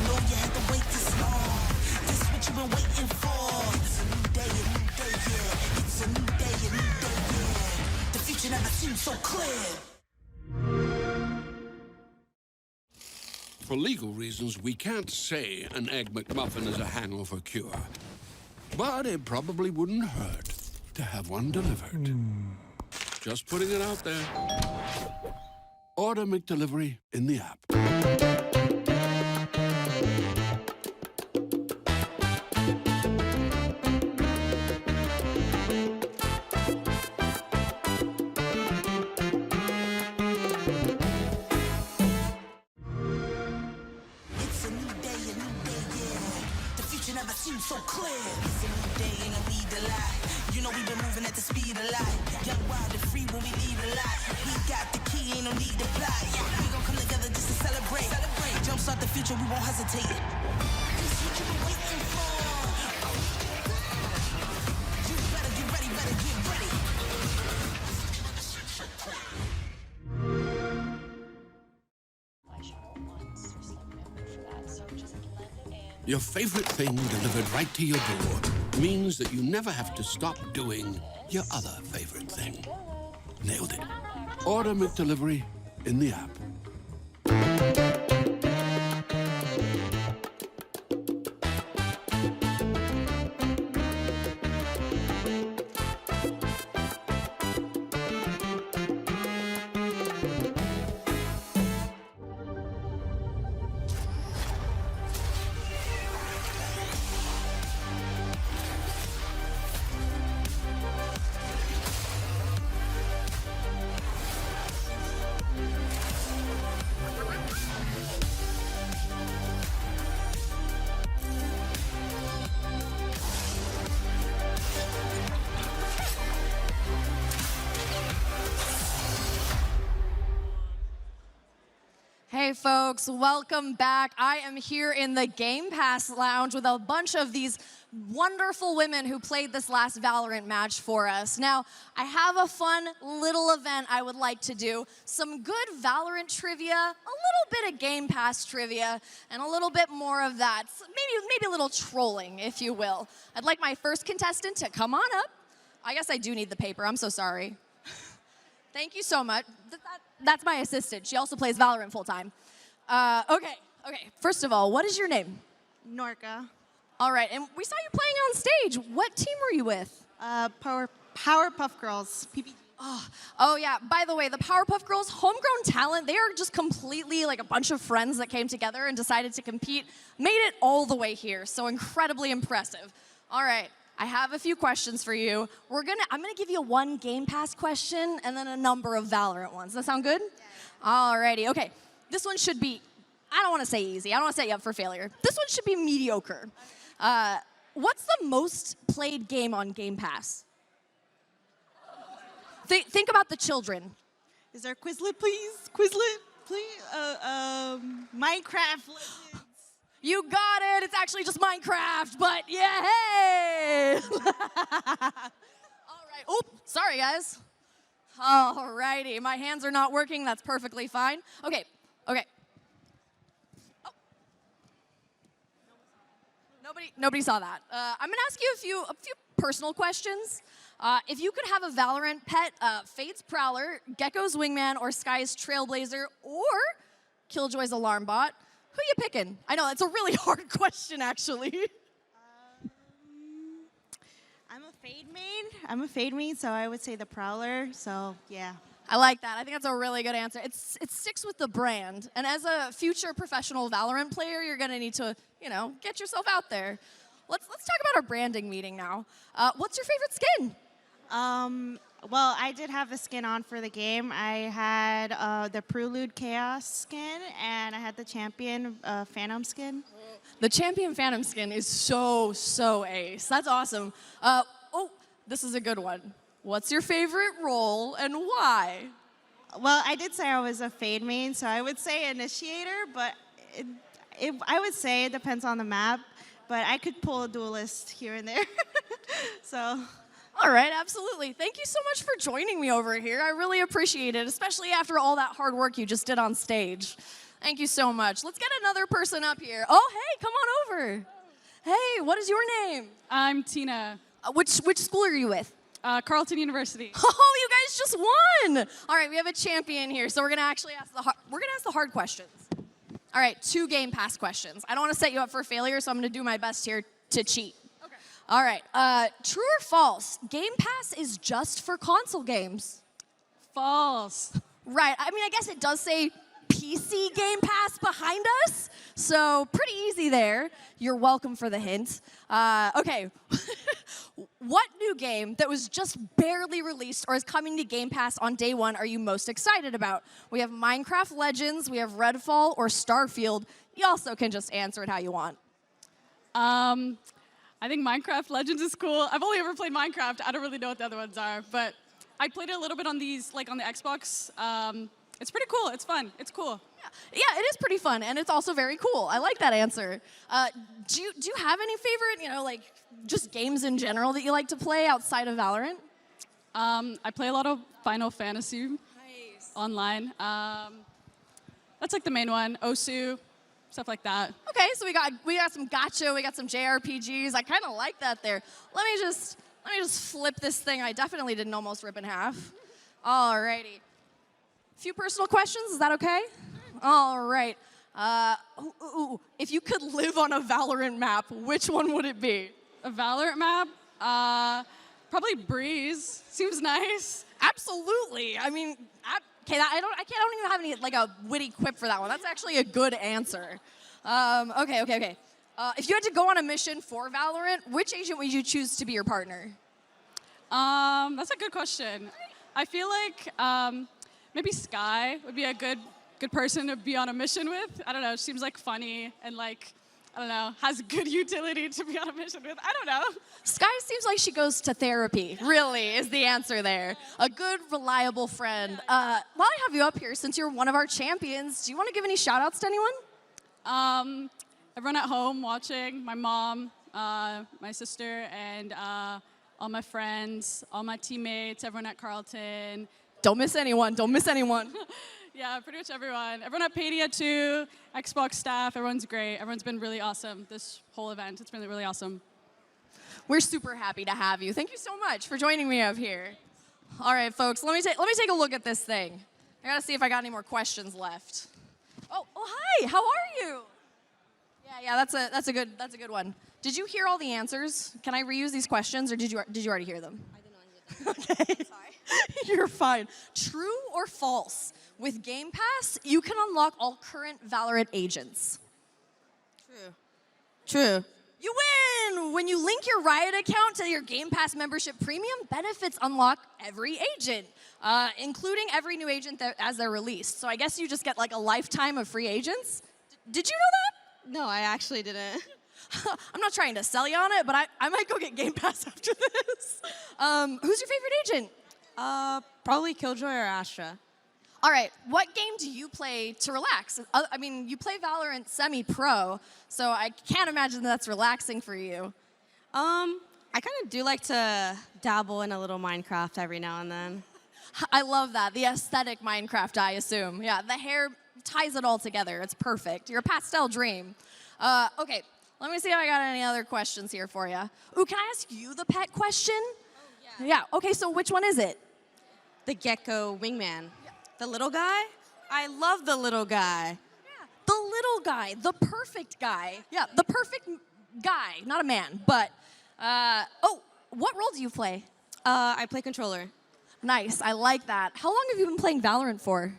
know you had to wait this long. This is what you've been waiting for. It's a new day, yeah. It's a new day, yeah. The future never seems so clear. For legal reasons, we can't say an Egg McMuffin is a hangover cure. But it probably wouldn't hurt to have one delivered. Just putting it out there. Order McDelivery in the app. It's a new day, yeah. The future never seems so clear. It's a new day, ain't no need to lie. You know we've been moving at the speed of light. Young, wild, and free when we lead a lot. We got the key, ain't no need to fly. We gon' come together just to celebrate. Jumpstart the future, we won't hesitate. This is what you've been waiting for. You better get ready, better get ready. Your favorite thing delivered right to your door means that you never have to stop doing your other favorite thing. Nailed it. Order McDelivery in the app. Hey folks, welcome back. I am here in the Game Pass Lounge with a bunch of these wonderful women who played this last Valorant match for us. Now, I have a fun little event I would like to do. Some good Valorant trivia, a little bit of Game Pass trivia, and a little bit more of that. So maybe a little trolling, if you will. I'd like my first contestant to come on up. I guess I do need the paper, I'm so sorry. Thank you so much. That's my assistant. She also plays Valorant full-time. Okay. First of all, what is your name? Norca. All right, and we saw you playing on stage. What team were you with? Powerpuff Girls. PPG. Oh, yeah. By the way, the Powerpuff Girls, homegrown talent, they are just completely like a bunch of friends that came together and decided to compete, made it all the way here. So incredibly impressive. All right. I have a few questions for you. I'm gonna give you one Game Pass question and then a number of Valorant ones. Does that sound good? Yeah. Alrighty, okay. This one should be, I don't wanna say easy. I don't wanna set you up for failure. This one should be mediocre. What's the most played game on Game Pass? Think about the children. Is there Quizlet, please? Quizlet? Please, Minecraft Legends. You got it. It's actually just Minecraft, but yeah, hey. All right. Oop, sorry, guys. All righty. My hands are not working. That's perfectly fine. Okay. Okay. Oh. Nobody saw that. I'm gonna ask you a few personal questions. If you could have a Valorant pet, Fate's Prowler, Gecko's Wingman, or Sky's Trailblazer, or Killjoy's Alarm Bot, who you picking? I know, that's a really hard question, actually. I'm a Fade main, so I would say the Prowler, so yeah. I like that. I think that's a really good answer. It sticks with the brand. And as a future professional Valorant player, you're going to need to, get yourself out there. Let's talk about our branding meeting now. What's your favorite skin? Well, I did have a skin on for the game. I had the Prelude Chaos skin, and I had the Champion Phantom skin. The Champion Phantom skin is so ace. That's awesome. Oh, this is a good one. What's your favorite role and why? Well, I did say I was a Fade main, so I would say Initiator, but I would say it depends on the map, but I could pull a duelist here and there. So. All right, absolutely. Thank you so much for joining me over here. I really appreciate it, especially after all that hard work you just did on stage. Thank you so much. Let's get another person up here. Oh, hey, come on over. Hey, what is your name? I'm Tina. Which school are you with? Carleton University. Oh, you guys just won! All right, we have a champion here, so we're gonna actually ask the hard questions. All right, 2 Game Pass questions. I don't want to set you up for failure, so I'm gonna do my best here to cheat. Okay. All right, true or false? Game Pass is just for console games. False. Right. I mean, I guess it does say PC Game Pass behind us, so pretty easy there. You're welcome for the hint. Okay. What new game that was just barely released or is coming to Game Pass on day 1 are you most excited about? We have Minecraft Legends, we have Redfall, or Starfield. You also can just answer it how you want. I think Minecraft Legends is cool. I've only ever played Minecraft. I don't really know what the other ones are, but I played it a little bit on these, like on the Xbox. It's pretty cool. It's fun. It's cool. Yeah, it is pretty fun, and it's also very cool. I like that answer. Do you have any favorite, like just games in general that you like to play outside of Valorant? I play a lot of Final Fantasy online. That's like the main one. OSU, stuff like that. Okay, so we got some gacha, we got some JRPGs. I kind of like that there. Let me just flip this thing. I definitely didn't almost rip in half. Alrighty. Few personal questions, is that okay? All right. If you could live on a Valorant map, which one would it be? A Valorant map? Probably Breeze. Seems nice. Absolutely. I mean, okay, I don't even have any like a witty quip for that one. That's actually a good answer. Okay. If you had to go on a mission for Valorant, which agent would you choose to be your partner? That's a good question. I feel like maybe Sky would be a good person to be on a mission with. I don't know, she seems like funny and like, I don't know, has good utility to be on a mission with. I don't know. Sky seems like she goes to therapy, really, is the answer there. A good, reliable friend. While I have you up here, since you're one of our champions, do you want to give any shout outs to anyone? Everyone at home watching, my mom, my sister, and all my friends, all my teammates, everyone at Carleton. Don't miss anyone. Don't miss anyone. Yeah, pretty much everyone. Everyone at Paidia too, Xbox staff, everyone's great. Everyone's been really awesome this whole event. It's been really awesome. We're super happy to have you. Thank you so much for joining me up here. All right, folks, let me take a look at this thing. I gotta see if I got any more questions left. Oh, hi. How are you? Yeah, that's a good one. Did you hear all the answers? Can I reuse these questions, or did you already hear them? I did not hear them. Okay. Sorry. You're fine. True or false? With Game Pass, you can unlock all current Valorant agents. True. You win! When you link your Riot account to your Game Pass membership premium, benefits unlock every agent, including every new agent as they're released. So I guess you just get like a lifetime of free agents. Did you know that? No, I actually didn't. I'm not trying to sell you on it, but I might go get Game Pass after this. Who's your favorite agent? Probably Killjoy or Astra. All right, what game do you play to relax? I mean, you play Valorant semi-pro, so I can't imagine that's relaxing for you. I kind of do like to dabble in a little Minecraft every now and then. I love that. The aesthetic Minecraft, I assume. Yeah, the hair ties it all together. It's perfect. Your pastel dream. Okay, let me see if I got any other questions here for you. Ooh, can I ask you the pet question? Oh, yeah. Yeah, okay, so which one is it? The gecko wingman. Yeah. The little guy? I love the little guy. Yeah, the little guy, the perfect guy. Yeah, the perfect guy, not a man, but, oh, what role do you play? I play controller. Nice, I like that. How long have you been playing Valorant for?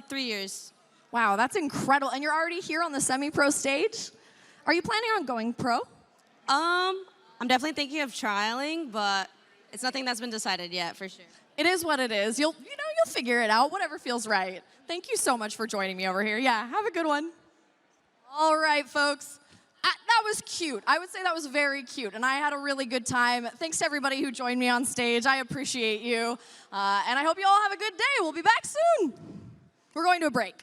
3 years. Wow, that's incredible. And you're already here on the semi-pro stage? Are you planning on going pro? I'm definitely thinking of trialing, but it's nothing that's been decided yet, for sure. It is what it is. You'll figure it out, whatever feels right. Thank you so much for joining me over here. Yeah, have a good one. All right, folks. That was cute. I would say that was very cute, and I had a really good time. Thanks to everybody who joined me on stage. I appreciate you, and I hope you all have a good day. We'll be back soon. We're going to a break.